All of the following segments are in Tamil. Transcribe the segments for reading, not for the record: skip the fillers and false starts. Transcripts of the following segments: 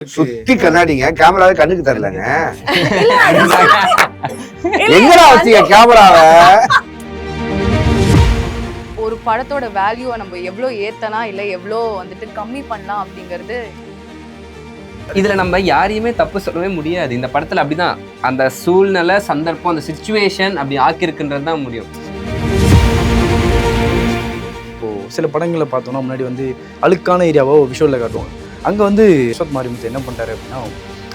சுத்தி கண்ணாடிங்க, கேமராவே கண்ணுக்கு தெரியலங்க. எங்கடா வச்சீங்க கேமராவை? ஒரு படத்தோட வேல்யூவை நம்ம எவ்வளோ ஏத்தனா இல்ல எவ்வளோ வந்துட்டு கம்மி பண்ணலாம் அப்படிங்கிறது இதுல நம்ம யாரையுமே தப்பு சொல்லவே முடியாது. இந்த படத்துல அப்படிதான் அந்த சூழ்நிலை, சந்தர்ப்பம், அந்த சிச்சுவேஷன் அப்படி ஆக்கியிருக்குன்றது தான் முடியும். இப்போ சில படங்களை பார்த்தோம்னா முன்னாடி வந்து அழுக்கான ஏரியாவோ விஷுவலில் காட்டுவாங்க. அங்கே வந்து யசோத் மாரிமுத்து என்ன பண்ணிட்டாரு அப்படின்னா,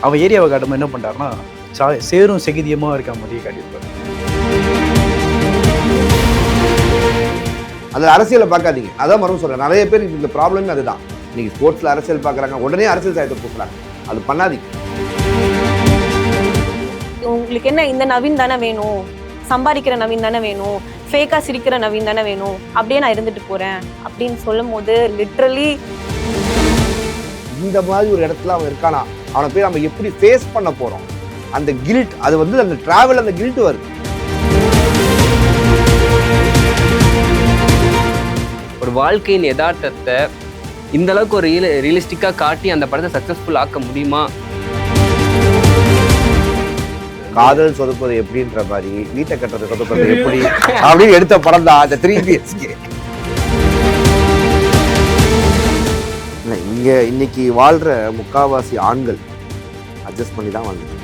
அவன் ஏரியாவை காட்டும்போது என்ன பண்ணிட்டாருன்னா சேரும் செகிதியமாக இருக்க மாதிரியே காட்டியிருப்பாரு. அந்த அரசியலை பார்க்காதீங்க. அதான் மறுபடியும் சொல்றேன், நிறைய பேர் இந்த ப்ராப்ளமே அதுதான். இன்னைக்கு ஸ்போர்ட்ஸ்ல அரசியல் பார்க்குறாங்க, உடனே அரசியல் சாயத்தை பூசுறாங்க. அது பண்ணாதீங்க. உங்களுக்கு என்ன இந்த நவீன் தானே வேணும், சம்பாதிக்கிற நவீன் தானே வேணும், ஃபேக்கா சிரிக்கிற நவீன் தானே வேணும், அப்படியே நான் இருந்துட்டு போறேன் அப்படின்னு சொல்லும் போது லிட்ரலி இந்த மாதிரி ஒரு இடத்துல அவன் இருக்கானா, அவனை போய் நம்ம எப்படி ஃபேஸ் பண்ண போறோம்? அந்த கில்ட், அது வந்து அந்த டிராவல், அந்த கில்ட் வருது. ஒரு வாழ்க்கையின் யதார்த்தத்தை இந்த அளவுக்கு ஒரு ரியலிஸ்டிக்கா காட்டி அந்த படத்தை சக்சஸ்ஃபுல் ஆக்க முடியுமா? காதல் சொதுப்பது எப்படின்ற மாதிரி வீட்டை கட்டுறது சொதுப்பது எப்படி அப்படின்னு எடுத்த படம் தான் அந்த 3BHK. இங்க இன்னைக்கு வாழ்ற முக்காவாசி ஆண்கள் அட்ஜஸ்ட் பண்ணி தான் வாழ்ந்துட்டு.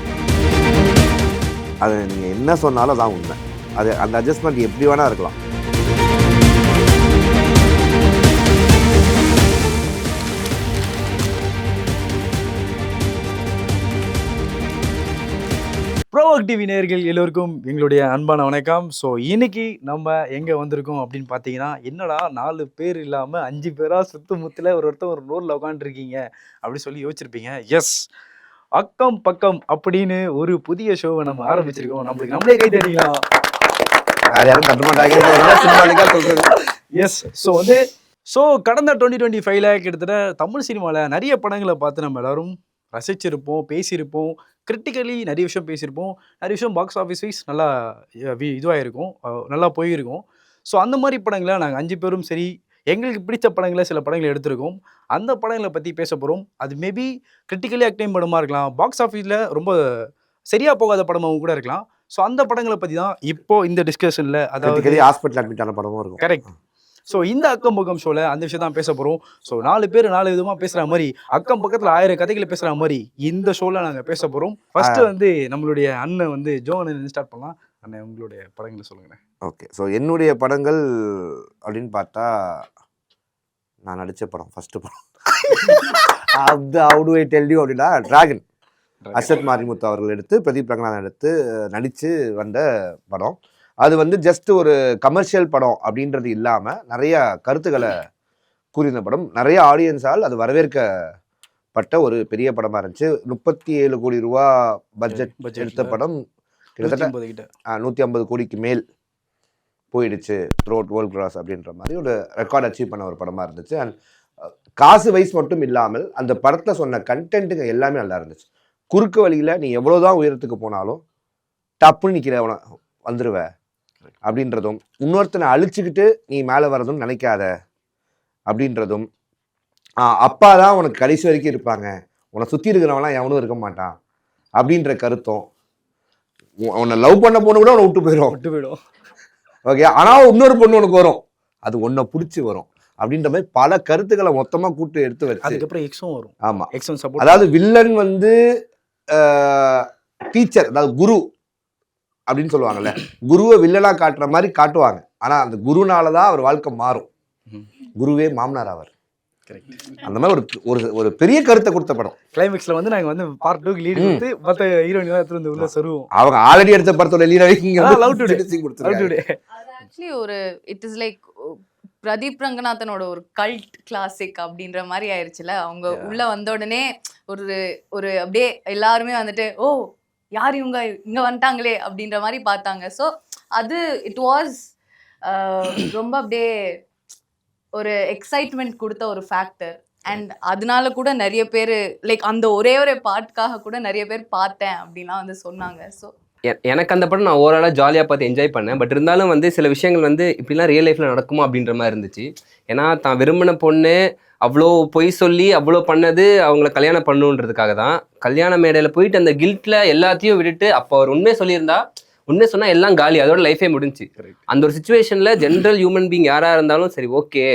அதை நீங்க என்ன சொன்னாலும் அதான் உண்மை. அது அந்த அட்ஜஸ்ட்மெண்ட் எப்படி வேணா இருக்கலாம். ப்ரோவோக் டிவி நேயர்கள் எல்லோருக்கும் எங்களுடைய அன்பான வணக்கம். ஸோ இன்னைக்கு நம்ம எங்கே வந்திருக்கோம் அப்படின்னு பார்த்தீங்கன்னா, என்னடா 4 பேர் இல்லாமல் 5 பேராக சுத்தமுத்தில் ஒருத்தர் ஒரு ரோலில் உட்காந்துருக்கீங்க அப்படின்னு சொல்லி யோசிச்சிருப்பீங்க. எஸ், அக்கம் பக்கம் அப்படின்னு ஒரு புதிய ஷோவை நம்ம ஆரம்பிச்சிருக்கோம். நம்மளே கை தட்டிக்கலாம். யாரும் தட்ட மாட்டாங்க. எஸ், ஸோ கடந்த 2025ல் கிட்டத்தட்ட தமிழ் சினிமாவில் நிறைய படங்களை பார்த்து நம்ம எல்லாரும் ரசிச்சிருப்போம், பேசியிருப்போம், கிரிட்டிக்கலி நிறைய விஷயம் பேசியிருப்போம், நிறைய விஷயம் பாக்ஸ் ஆஃபீஸ் வைஸ் நல்லா இதுவாக இருக்கும், நல்லா போயிருக்கும். ஸோ அந்த மாதிரி படங்களை நாங்கள் 5 பேரும் சரி எங்களுக்கு பிடிச்ச படங்களை சில படங்களை எடுத்திருக்கோம். அந்த படங்களை பற்றி பேச போகிறோம். அது மேபி கிரிட்டிக்கலி அக்ளைம் படமாக இருக்கலாம், பாக்ஸ் ஆஃபீஸில் ரொம்ப சரியாக போகாத படமாகவும் கூட இருக்கலாம். ஸோ அந்த படங்களை பற்றி தான் இப்போது இந்த டிஸ்கஷனில், அதாவது ஹாஸ்பிட்டல் அட்மிட் ஆன படமும் இருக்கும். கரெக்ட். ஸோ இந்த அக்கம் பக்கம் ஷோவில் அந்த விஷயம் தான் பேச போகிறோம். ஸோ 4 பேர் 4 விதமாக பேசுகிற மாதிரி, அக்கம் பக்கத்தில் 1000 கதைகளை பேசுகிற மாதிரி இந்த ஷோவில் நாங்கள் பேச போகிறோம். ஃபர்ஸ்ட்டு வந்து நம்மளுடைய அண்ணன் வந்து ஜோன் ஸ்டார்ட் பண்ணலாம். அண்ணன் உங்களுடைய படங்களை சொல்லுங்கண்ணே. ஓகே, ஸோ என்னுடைய படங்கள் அப்படின்னு பார்த்தா, நான் நடித்த படம் ஃபஸ்ட்டு படம் அது how do I tell you அப்படின்னா டிராகன். அசத் மாரிமுத்து அவர்கள் எடுத்து பிரதீப் ரங்கநாதன் எடுத்து நடித்து வந்த படம். அது வந்து ஜஸ்ட் ஒரு கமர்ஷியல் படம் அப்படின்றது இல்லாமல் நிறைய கருத்துக்களை கூறின படம். நிறைய ஆடியன்ஸால் அது வரவேற்கப்பட்ட ஒரு பெரிய படமாக இருந்துச்சு. 37 கோடி ரூபா பட்ஜெட் எடுத்த படம் கிட்டத்தட்ட 150 கோடிக்கு மேல் போயிடுச்சு த்ரூ அவுட் வேர்ல்ட் கிராஸ் அப்படின்ற மாதிரி ஒரு ரெக்கார்ட் அச்சீவ் பண்ண ஒரு படமாக இருந்துச்சு. அண்ட் காசு வைஸ் மட்டும் இல்லாமல் அந்த படத்தை சொன்ன கண்டென்ட்டுங்க எல்லாமே நல்லா இருந்துச்சு. குறுக்கு வழியில் நீ எவ்வளோதான் உயரத்துக்கு போனாலும் டப்புன்னு நிற்கிறவன வந்துடுவ அப்படின்றதும், இன்னொருத்தனை அழிச்சுக்கிட்டு நீ மேலே வரதும் நினைக்காத அப்படின்றதும், அப்பா தான் உனக்கு கடைசி வரைக்கும் இருப்பாங்க, உன்னை சுற்றி இருக்கிறவங்களாம் எவனும் இருக்க மாட்டான் அப்படின்ற கருத்தும், உன்னை லவ் பண்ண பொண்ணு கூட உன்னை விட்டு போயிடும் ஓகே, ஆனால் இன்னொரு பொண்ணு உனக்கு வரும், அது உன்னை பிடிச்சி வரும் அப்படின்ற மாதிரி பல கருத்துக்களை மொத்தமாக கூட்டு எடுத்து வச்சு அதுக்கப்புறம் எக்ஸும் வரும். ஆமாம், எக்ஸும் சப்போர்ட். அதாவது வில்லன் வந்து டீச்சர், அதாவது குரு அப்படின்னு சொல்லுவாங்கல்ல, குருவை வில்லனா காட்டுற மாதிரி காட்டுவாங்க. ஆனா அந்த குருனாலதான் அவர் வாழ்க்கை மாறும். குருவே மாமனார் அவர். அந்த மாதிரி ஒரு ஒரு பெரிய கருத்தை கொடுத்த படம். கிளைமேக்ஸ்ல வந்து நாங்க வந்து பார்ட் 2க்கு லீட் கொடுத்து மத்த ஹீரோயின் தான் எடுத்து உள்ள சருவோம். அவங்க ஆல்ரெடி எடுத்த படத்தோட லீட் லவ் டுடே ஆக்சுவலி ஒரு இட் இஸ் லைக் பிரதீப் ரங்கநாதனோட ஒரு கல்ட் கிளாசிக் அப்படின்ற மாதிரி ஆயிடுச்சுல. அவங்க உள்ள வந்த உடனே ஒரு அப்படியே எல்லாருமே வந்துட்டு ஓ யார் இவங்க இங்க வந்துட்டாங்களே அப்படின்ற மாதிரி பார்த்தாங்க. ஸோ அது இட் வாஸ் ரொம்ப அப்படியே ஒரு எக்ஸைட்மெண்ட் கொடுத்த ஒரு ஃபேக்டர். அண்ட் அதனால கூட நிறைய பேர் லைக் அந்த ஒரே பாட்டுக்காக கூட நிறைய பேர் பார்த்தேன் அப்படின்லாம் வந்து சொன்னாங்க. ஸோ எனக்கு அந்த படம் நான் ஓவராலாக ஜாலியாக பார்த்து என்ஜாய் பண்ணேன். பட் இருந்தாலும் வந்து சில விஷயங்கள் வந்து இப்படிலாம் ரியல் லைஃப்பில் நடக்குமா அப்படின்ற மாதிரி இருந்துச்சு. ஏன்னா தான் விரும்பின பொண்ணு அவ்வளோ பொய் சொல்லி அவ்வளோ பண்ணது அவங்கள கல்யாணம் பண்ணுன்றதுக்காக தான். கல்யாண மேடையில் போயிட்டு அந்த கில்ட்டில் எல்லாத்தையும் விட்டுட்டு அப்போ அவர் உண்மையை சொல்லியிருந்தா, உண்மையை சொன்னால் எல்லாம் காலி, அதோட லைஃபே முடிஞ்சு. அந்த ஒரு சுச்சுவேஷனில் ஜென்ரல் ஹியூமன் பீங் யாராக இருந்தாலும் சரி ஓகே,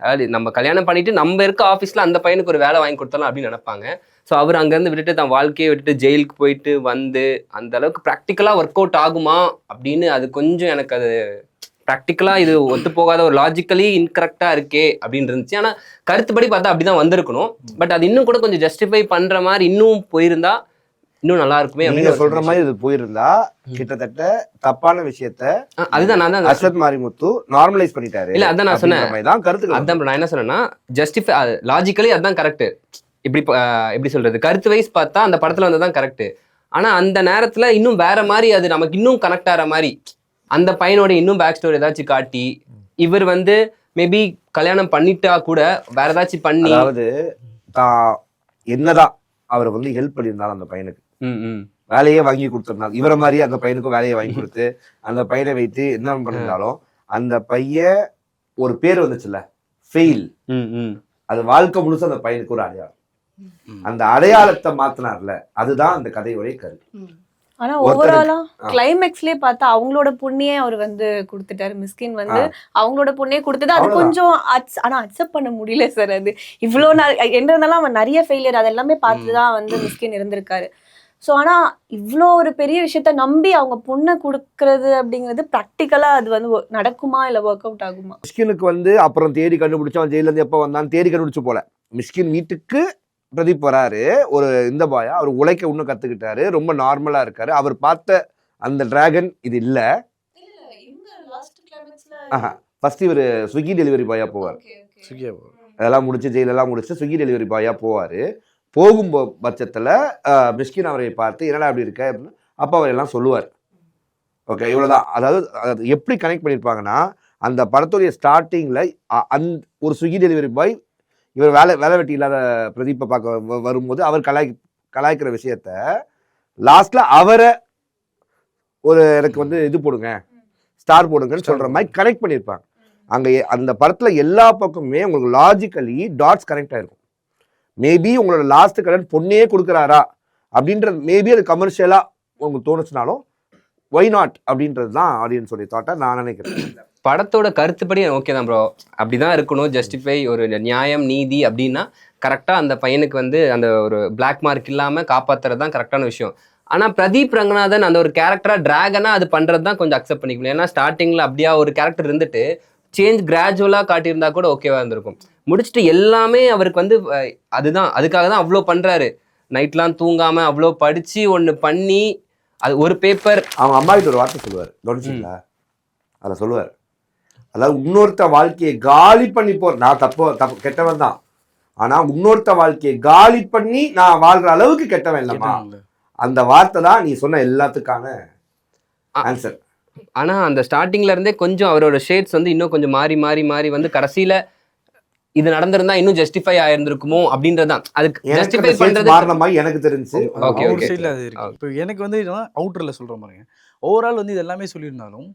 அதாவது நம்ம கல்யாணம் பண்ணிட்டு நம்ம இருக்க ஆஃபீஸில் அந்த பையனுக்கு ஒரு வேலை வாங்கி கொடுத்தாலும் அப்படின்னு நினைப்பாங்க. ஸோ அவர் அங்கேருந்து விட்டுட்டு தான் வாழ்க்கையை விட்டுட்டு ஜெயிலுக்கு போயிட்டு வந்து அந்த அளவுக்கு ப்ராக்டிக்கலாக ஒர்க் அவுட் ஆகுமா அப்படின்னு அது கொஞ்சம் எனக்கு அது ப்ராக்டிக்கலாக இது ஒத்து போகாத ஒரு லாஜிக்கலி இன்கரெக்டாக இருக்கே அப்படின்னு இருந்துச்சு. ஆனால் கருத்துப்படி பார்த்தா அப்படி தான் வந்திருக்கணும். பட் அது இன்னும் கூட கொஞ்சம் ஜஸ்டிஃபை பண்ணுற மாதிரி இன்னும் போயிருந்தா இன்னும் நல்லா இருக்குமே நீங்க அப்படின்னு சொல்ற மாதிரி இது போயிருந்தா கிட்டத்தட்ட தப்பான விஷயத்த அதுதான் நான் தான் அஸ்வத் மாரிமுத்து நார்மலைஸ் பண்ணிட்டாரு. இல்ல அதான் நான் சொன்னேன், தான் கருத்து அதான் நான் என்ன சொன்னேன்னா ஜஸ்டிஃபை லாஜிக்கலி அதுதான் கரெக்ட். இப்படி எப்படி சொல்றது, கருத்து வைஸ் பார்த்தா அந்த படத்துல வந்ததான் கரெக்ட். ஆனா அந்த நேரத்துல இன்னும் வேற மாதிரி அது நமக்கு இன்னும் கனெக்ட் ஆகிற மாதிரி அந்த பையனோட இன்னும் பேக் ஸ்டோரி ஏதாச்சும் காட்டி இவர் வந்து மேபி கல்யாணம் பண்ணிட்டா கூட வேற ஏதாச்சும் பண்ணி, அதாவது தான் என்னதான் அவர் வந்து ஹெல்ப் பண்ணியிருந்தாலும் அந்த பையனுக்கு வேலையே வாங்கி கொடுத்துருந்தாங்க, இவரை மாதிரியே அந்த பையனுக்கும் வேலையை வாங்கி கொடுத்து அந்த பையனை வைத்து என்ன பண்ணிருந்தாலும் அந்த பையன் ஒரு பேர் வந்துச்சுல்ல ஃபெயில், அது வாழ்க்கை முழுசு அந்த பையனுக்கு ஒரு அடையாளம். அந்த அடையாளத்தை மாத்தினார்ல, அதுதான் அந்த கதையோடைய கருத்து. ஆனா ஓவராலா கிளைமேக்ஸ்லயே பார்த்தா அவங்களோட பொண்ணையே அவர் வந்து கொடுத்துட்டாரு. மிஸ்கின் வந்து அவங்களோட பொண்ணே கொடுத்தது அது கொஞ்சம் ஆனா அக்செப்ட் பண்ண முடியல சார். அது இவ்வளோ என்றதாலும் அவன் நிறைய ஃபெயிலியர் அதெல்லாமே பார்த்துதான் வந்து மிஸ்கின் இருந்திருக்காரு. ஸோ ஆனா இவ்வளோ ஒரு பெரிய விஷயத்த நம்பி அவங்க பொண்ணை கொடுக்கறது அப்படிங்கிறது ப்ராக்டிக்கலா அது வந்து நடக்குமா இல்லை ஒர்க் அவுட் ஆகுமா? மிஸ்கினுக்கு வந்து அப்புறம் தேடி கண்டுபிடிச்சா அவன் ஜெயில இருந்து எப்போ வந்தான்னு தேடி கண்டுபிடிச்சு போல. மிஸ்கின் வீட்டுக்கு பிரதீப் வராரு, ஒரு இந்த பாயா அவர் உழைக்க இன்னும் கத்துக்கிட்டாரு, ரொம்ப நார்மலா இருக்காரு. அவர் பார்த்த அந்த டிராகன் இது இல்ல. ஃபர்ஸ்ட் இவர் ஸ்விக்கி டெலிவரி பாயா போவார், அதெல்லாம் முடிச்சு ஜெயிலெல்லாம் முடிச்சு ஸ்விக்கி டெலிவரி பாயா போவாரு. போகும் பட்சத்துல மிஸ்கின் அவரை பார்த்து என்னடா அப்படி இருக்க அப்படின்னு அப்போ அவர் எல்லாம் சொல்லுவார். ஓகே, இவ்வளவுதான். அதாவது எப்படி கனெக்ட் பண்ணியிருப்பாங்கன்னா அந்த படத்துடைய ஸ்டார்டிங்ல ஒரு ஸ்விக்கி டெலிவரி பாய் இவர் வேலை வெட்டி இல்லாத பிரதீப்பை பார்க்க வரும்போது அவர் கலாய்க்கிற விஷயத்த லாஸ்ட்ல அவரை ஒரு எனக்கு வந்து இது போடுங்க ஸ்டார் போடுங்கன்னு சொல்ற மாதிரி கனெக்ட் பண்ணியிருப்பாங்க. அங்கே அந்த படத்துல எல்லா பக்கமுமே உங்களுக்கு லாஜிக்கலி டாட்ஸ் கனெக்ட் ஆயிருக்கும். மேபி உங்களோட லாஸ்ட் கடன் பொண்ணே கொடுக்குறாரா அப்படின்றது மேபி அது கமர்ஷியலா உங்களுக்கு தோணுச்சுனாலும் ஒய் நாட் அப்படின்றது தான் ஆடியன்ஸோடைய தாட்டா நான் நினைக்கிறேன். படத்தோட கருத்துப்படி ஓகே தான் ப்ரோ, அப்படிதான் இருக்கணும். ஜஸ்டிஃபை ஒரு நியாயம் நீதி அப்படின்னா கரெக்டாக அந்த பையனுக்கு வந்து அந்த ஒரு பிளாக் மார்க் இல்லாமல் காப்பாற்றுறது தான் கரெக்டான விஷயம். ஆனால் பிரதீப் ரங்கநாதன் அந்த ஒரு கேரக்டராக டிராகனாக அது பண்ணுறது தான் கொஞ்சம் அக்செப்ட் பண்ணிக்கணும். ஏன்னா ஸ்டார்டிங்கில் அப்படியா ஒரு கேரக்டர் இருந்துட்டு சேஞ்ச் கிராஜுவலாக காட்டியிருந்தா கூட ஓகேவா இருந்திருக்கும். முடிச்சுட்டு எல்லாமே அவருக்கு வந்து அதுதான் அதுக்காக தான் அவ்வளோ பண்ணுறாரு. நைட்லாம் தூங்காமல் அவ்வளோ படித்து ஒன்று பண்ணி அது ஒரு பேப்பர். அவங்க அம்மா கிட்ட ஒரு வார்த்தை சொல்லுவார், கவனிச்சிங்களா? அதில் சொல்லுவார், அதாவது இன்னொருத்த வாழ்க்கையை காலி பண்ணி நான் தப்பு கெட்டவன் தான், ஆனா இன்னொருத்த வாழ்க்கையை காலி பண்ணி நான் வாழ்ற அளவுக்கு கெட்டவன் இல்லைம்மா. அந்த வார்த்தை தான் நீ சொன்ன எல்லாத்துக்கான ஆன்சர். ஆனா அந்த ஸ்டார்டிங்ல இருந்தே கொஞ்சம் அவரோட ஷேட்ஸ் வந்து இன்னும் கொஞ்சம் மாறி மாறி மாறி வந்து கடைசியில இது நடந்திருந்தா இன்னும் ஜஸ்டிஃபை ஆயிருந்திருக்குமோ அப்படின்றதான். அதுக்கு ஜஸ்டிஃபை பண்றது காரணமாக எனக்கு தெரிஞ்சு ஓகே ஓகே அது இருக்கு. இப்போ எனக்கு வந்து அவுட்டர்ல சொல்ற மாதிரிங்க ஓவரால் வந்து இது எல்லாமே சொல்லியிருந்தாலும்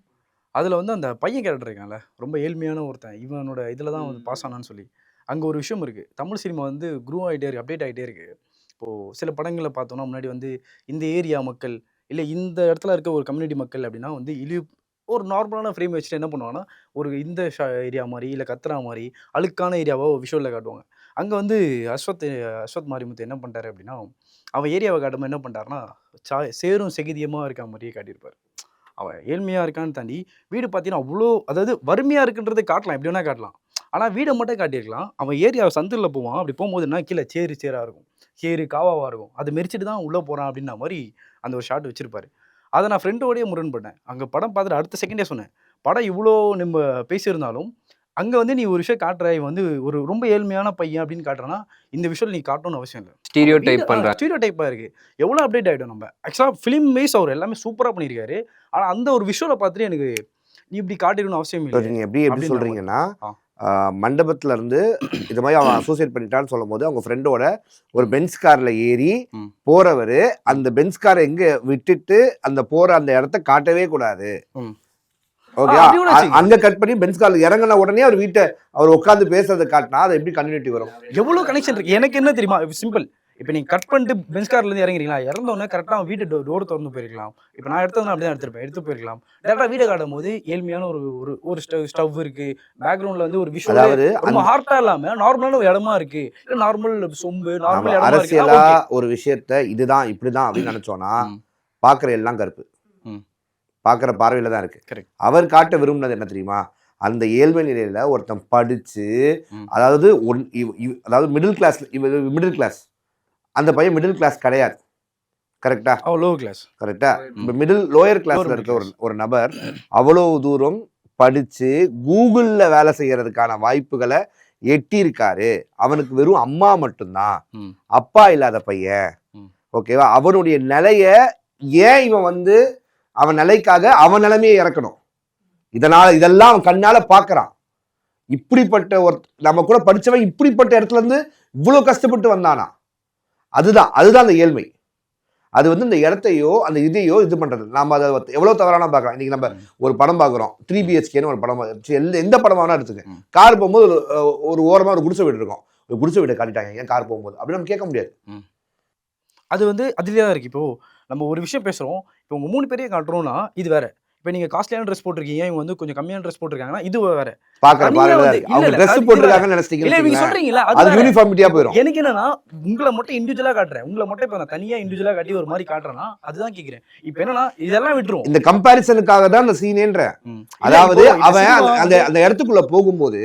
அதில் வந்து அந்த பையன் கேரக்டர் இருக்கான்ல, ரொம்ப ஏழ்மையான ஒருத்தன், இவனோட இதில் தான் வந்து பாஸ் ஆனான்னு சொல்லி அங்கே ஒரு விஷயம் இருக்குது. தமிழ் சினிமா வந்து க்ரூ ஆகிட்டே இருக்குது, அப்டேட் ஆகிட்டே இருக்குது. இப்போது சில படங்களில் பார்த்தோன்னா முன்னாடி வந்து இந்த ஏரியா மக்கள் இல்லை இந்த இடத்துல இருக்க ஒரு கம்யூனிட்டி மக்கள் அப்படின்னா வந்து ஒரு நார்மலான ஃப்ரேம் வச்சுட்டு என்ன பண்ணுவாங்கன்னா ஒரு இந்த ஏரியா மாதிரி இல்லை கத்ரா மாதிரி அழுக்கான ஏரியாவோ விஷுவலில் காட்டுவாங்க. அங்கே வந்து அஸ்வத் மாரிமுத்து என்ன பண்ணிட்டாரு அப்படின்னா அவன் ஏரியாவை காட்டும்போது என்ன பண்ணிட்டாருன்னா சேரும் செகுதியமாக இருக்க மாதிரியே காட்டியிருப்பார். அவன் ஏழ்மையாக இருக்கான்னு தாண்டி வீடு பார்த்தீங்கன்னா அவ்வளோ, அதாவது வறுமையாக இருக்குன்றதை காட்டலாம், எப்படி வேணால் காட்டலாம். ஆனால் வீடை மட்டும் காட்டியிருக்கலாம். அவன் ஏரியாவை சந்தில் போவான், அப்படி போகும்போதுன்னா கீழே சேராக இருக்கும், சேரு காவாவாக இருக்கும், அது மெரிச்சிட்டு தான் உள்ளே போகிறான் அப்படின்ற மாதிரி அந்த ஒரு ஷாட் வச்சுருப்பாரு. அதை நான் ஃப்ரெண்டோடையே முரண்பட்டேன். அங்கே படம் பார்த்துட்டு அடுத்த செகண்டே சொன்னேன், படம் இவ்வளோ நம்ம பேசியிருந்தாலும் அங்கே வந்து நீ ஒரு விஷயம் காட்டுற, இவன் வந்து ஒரு ரொம்ப ஏழ்மையான பையன் அப்படின்னு காட்டுறனா இந்த விஷயம் நீ காட்டணும்னு அவசியம் இல்லை. ஸ்டீரியோ டைப்பாக இருக்குது. எவ்வளோ அப்டேட் ஆகிடும் நம்ம. ஆக்சுவலாக ஃபிலிம் வைஸ் அவர் எல்லாமே சூப்பராக பண்ணியிருக்காரு. ஆனால் அந்த ஒரு விஷுவலை பார்த்துட்டு எனக்கு நீ இப்படி காட்டிடணும்னு அவசியம் இல்லை. நீங்கள் எப்படி சொல்கிறீங்கன்னா மண்டபத்துல இருந்து இது மாதிரி அவன் அசோசியேட் பண்ணிட்டான்னு சொல்லும் போது அவங்க ஃப்ரெண்டோட ஒரு பென்ஸ் கார்ல ஏறி போறவரு அந்த பென்ஸ் காரை எங்க விட்டுட்டு அந்த போற அந்த இடத்த காட்டவே கூடாது. ஓகே அப்படி கூட வச்சுக்கங்க. அங்க கட் பண்ணி பென்ஸ் கார்ல இறங்கின உடனே அவர் வீட்டை அவர் உட்காந்து பேசுறதை காட்டினா அது எப்படி கன்டினியூட்டி வரும்? எவ்வளவு கனெக்ஷன் இருக்கு. எனக்கு என்ன தெரியுமா, சிம்பிள். இப்போ நீங்க கட் பண்ணிட்டு பென்ஸ் கார்ல இருந்து இறங்குறீங்களா, இறந்த உடனே கரெக்டா வீட்டு டோர் திறந்து போயிருக்கலாம். இப்போ நான் எடுத்ததுனா அப்படிதான் எடுத்திருப்பேன், எடுத்து போயிருக்கலாம். டேரக்டா வீடியோ காட்டும் போது ஏழ்மையான ஒரு ஸ்டவ் இருக்கு, பேக்ரவுண்ட்ல வந்து ஒரு விஷயம் அதாவது ரொம்ப ஹார்ட்டா இல்லாம நார்மலான ஒரு இடமா இருக்கு, இல்ல நார்மல் சொம்பு நார்மல் இடமா இருக்கு. அரசியலா ஒரு விஷயத்த இதுதான் இப்படிதான் அப்படின்னு நினைச்சோம்னா பாக்குற எல்லாம் கருப்பு, பாக்குற பார்வையில தான் இருக்கு. Correct. அவர் காட்ட விரும்பினது என்ன தெரியுமா? அந்த ஏழ்மை நிலையில ஒருத்தன் படிச்சு, அதாவது அதாவது மிடில் கிளாஸ், அந்த பையன் மிடில் கிளாஸ் கிடையாது. கரெக்டா? Low class. கரெக்டா? இப்போ லோயர் கிளாஸ்ல இருக்க ஒரு நபர் அவ்வளவு தூரம் படிச்சு கூகுள்ல வேலை செய்யறதுக்கான வாய்ப்புகளை எட்டி இருக்காரு. அவனுக்கு வெறும் அம்மா மட்டும்தான், அப்பா இல்லாத பையன். ஓகேவா? அவனுடைய நிலைய ஏன் இவன் வந்து அவன் நிலைக்காக அவன் நிலைமையை இறக்கணும்? இதெல்லாம் அவன் கண்ணால பாக்குறான். இப்படிப்பட்ட ஒரு நம்ம கூட படிச்சவன் இப்படிப்பட்ட இடத்துல இருந்து இவ்வளவு கஷ்டப்பட்டு வந்தானா? அதுதான் அந்த ஏழ்மை. அது வந்து இந்த இடத்தையோ அந்த இதையோ இது பண்றது. நாம அதை எவ்வளவு தவறான பார்க்கலாம். இன்னைக்கு நம்ம ஒரு படம் பார்க்குறோம், 3BHKன்னு ஒரு படம், எந்த படம் வேணா எடுத்துக்க. கார் போகும்போது ஒரு ஓரமா ஒரு குடிசை வீடு இருக்கும், ஒரு குடிசை வீடை காட்டிட்டாங்க ஏன் கார் போகும்போது அப்படின்னு நம்ம கேட்க முடியாது. அது வந்து அதுலேயே தான் இருக்கு. இப்போ நம்ம ஒரு விஷயம் பேசுறோம், இப்போ உங்க 3 பேரையும் காட்டுறோம்னா இது வேற. இப்போ நீங்க காஸ்ட்லியான ட்ரெஸ் போட்டிருக்கீங்க, இவங்க வந்து கொஞ்சம் கம்மியான ட்ரெஸ் போட்டிருக்காங்கன்னா இது வேற. பாக்குற அவங்க ட்ரெஸ் போட்டிருக்காங்கன்னு நினைச்சிட்டீங்க, அது யூனிஃபார்மிட்டியா போயிடும். எனக்கு என்னன்னா உங்களை மட்டும் இண்டிவிஜுவலா காட்டுறேன், உங்களை மட்டும் இப்ப நான் தனியா இண்டிவிஜுவலா காட்டி ஒரு மாதிரி காட்டுறேன்னா அதுதான் கேக்குறேன். இப்போ என்னன்னா இதெல்லாம் விட்டுரும். இந்த கம்பாரிசனுக்காக தான் அந்த சீனேன்ற. அதாவது அவன் அந்த இடத்துக்குள்ள போகும்போது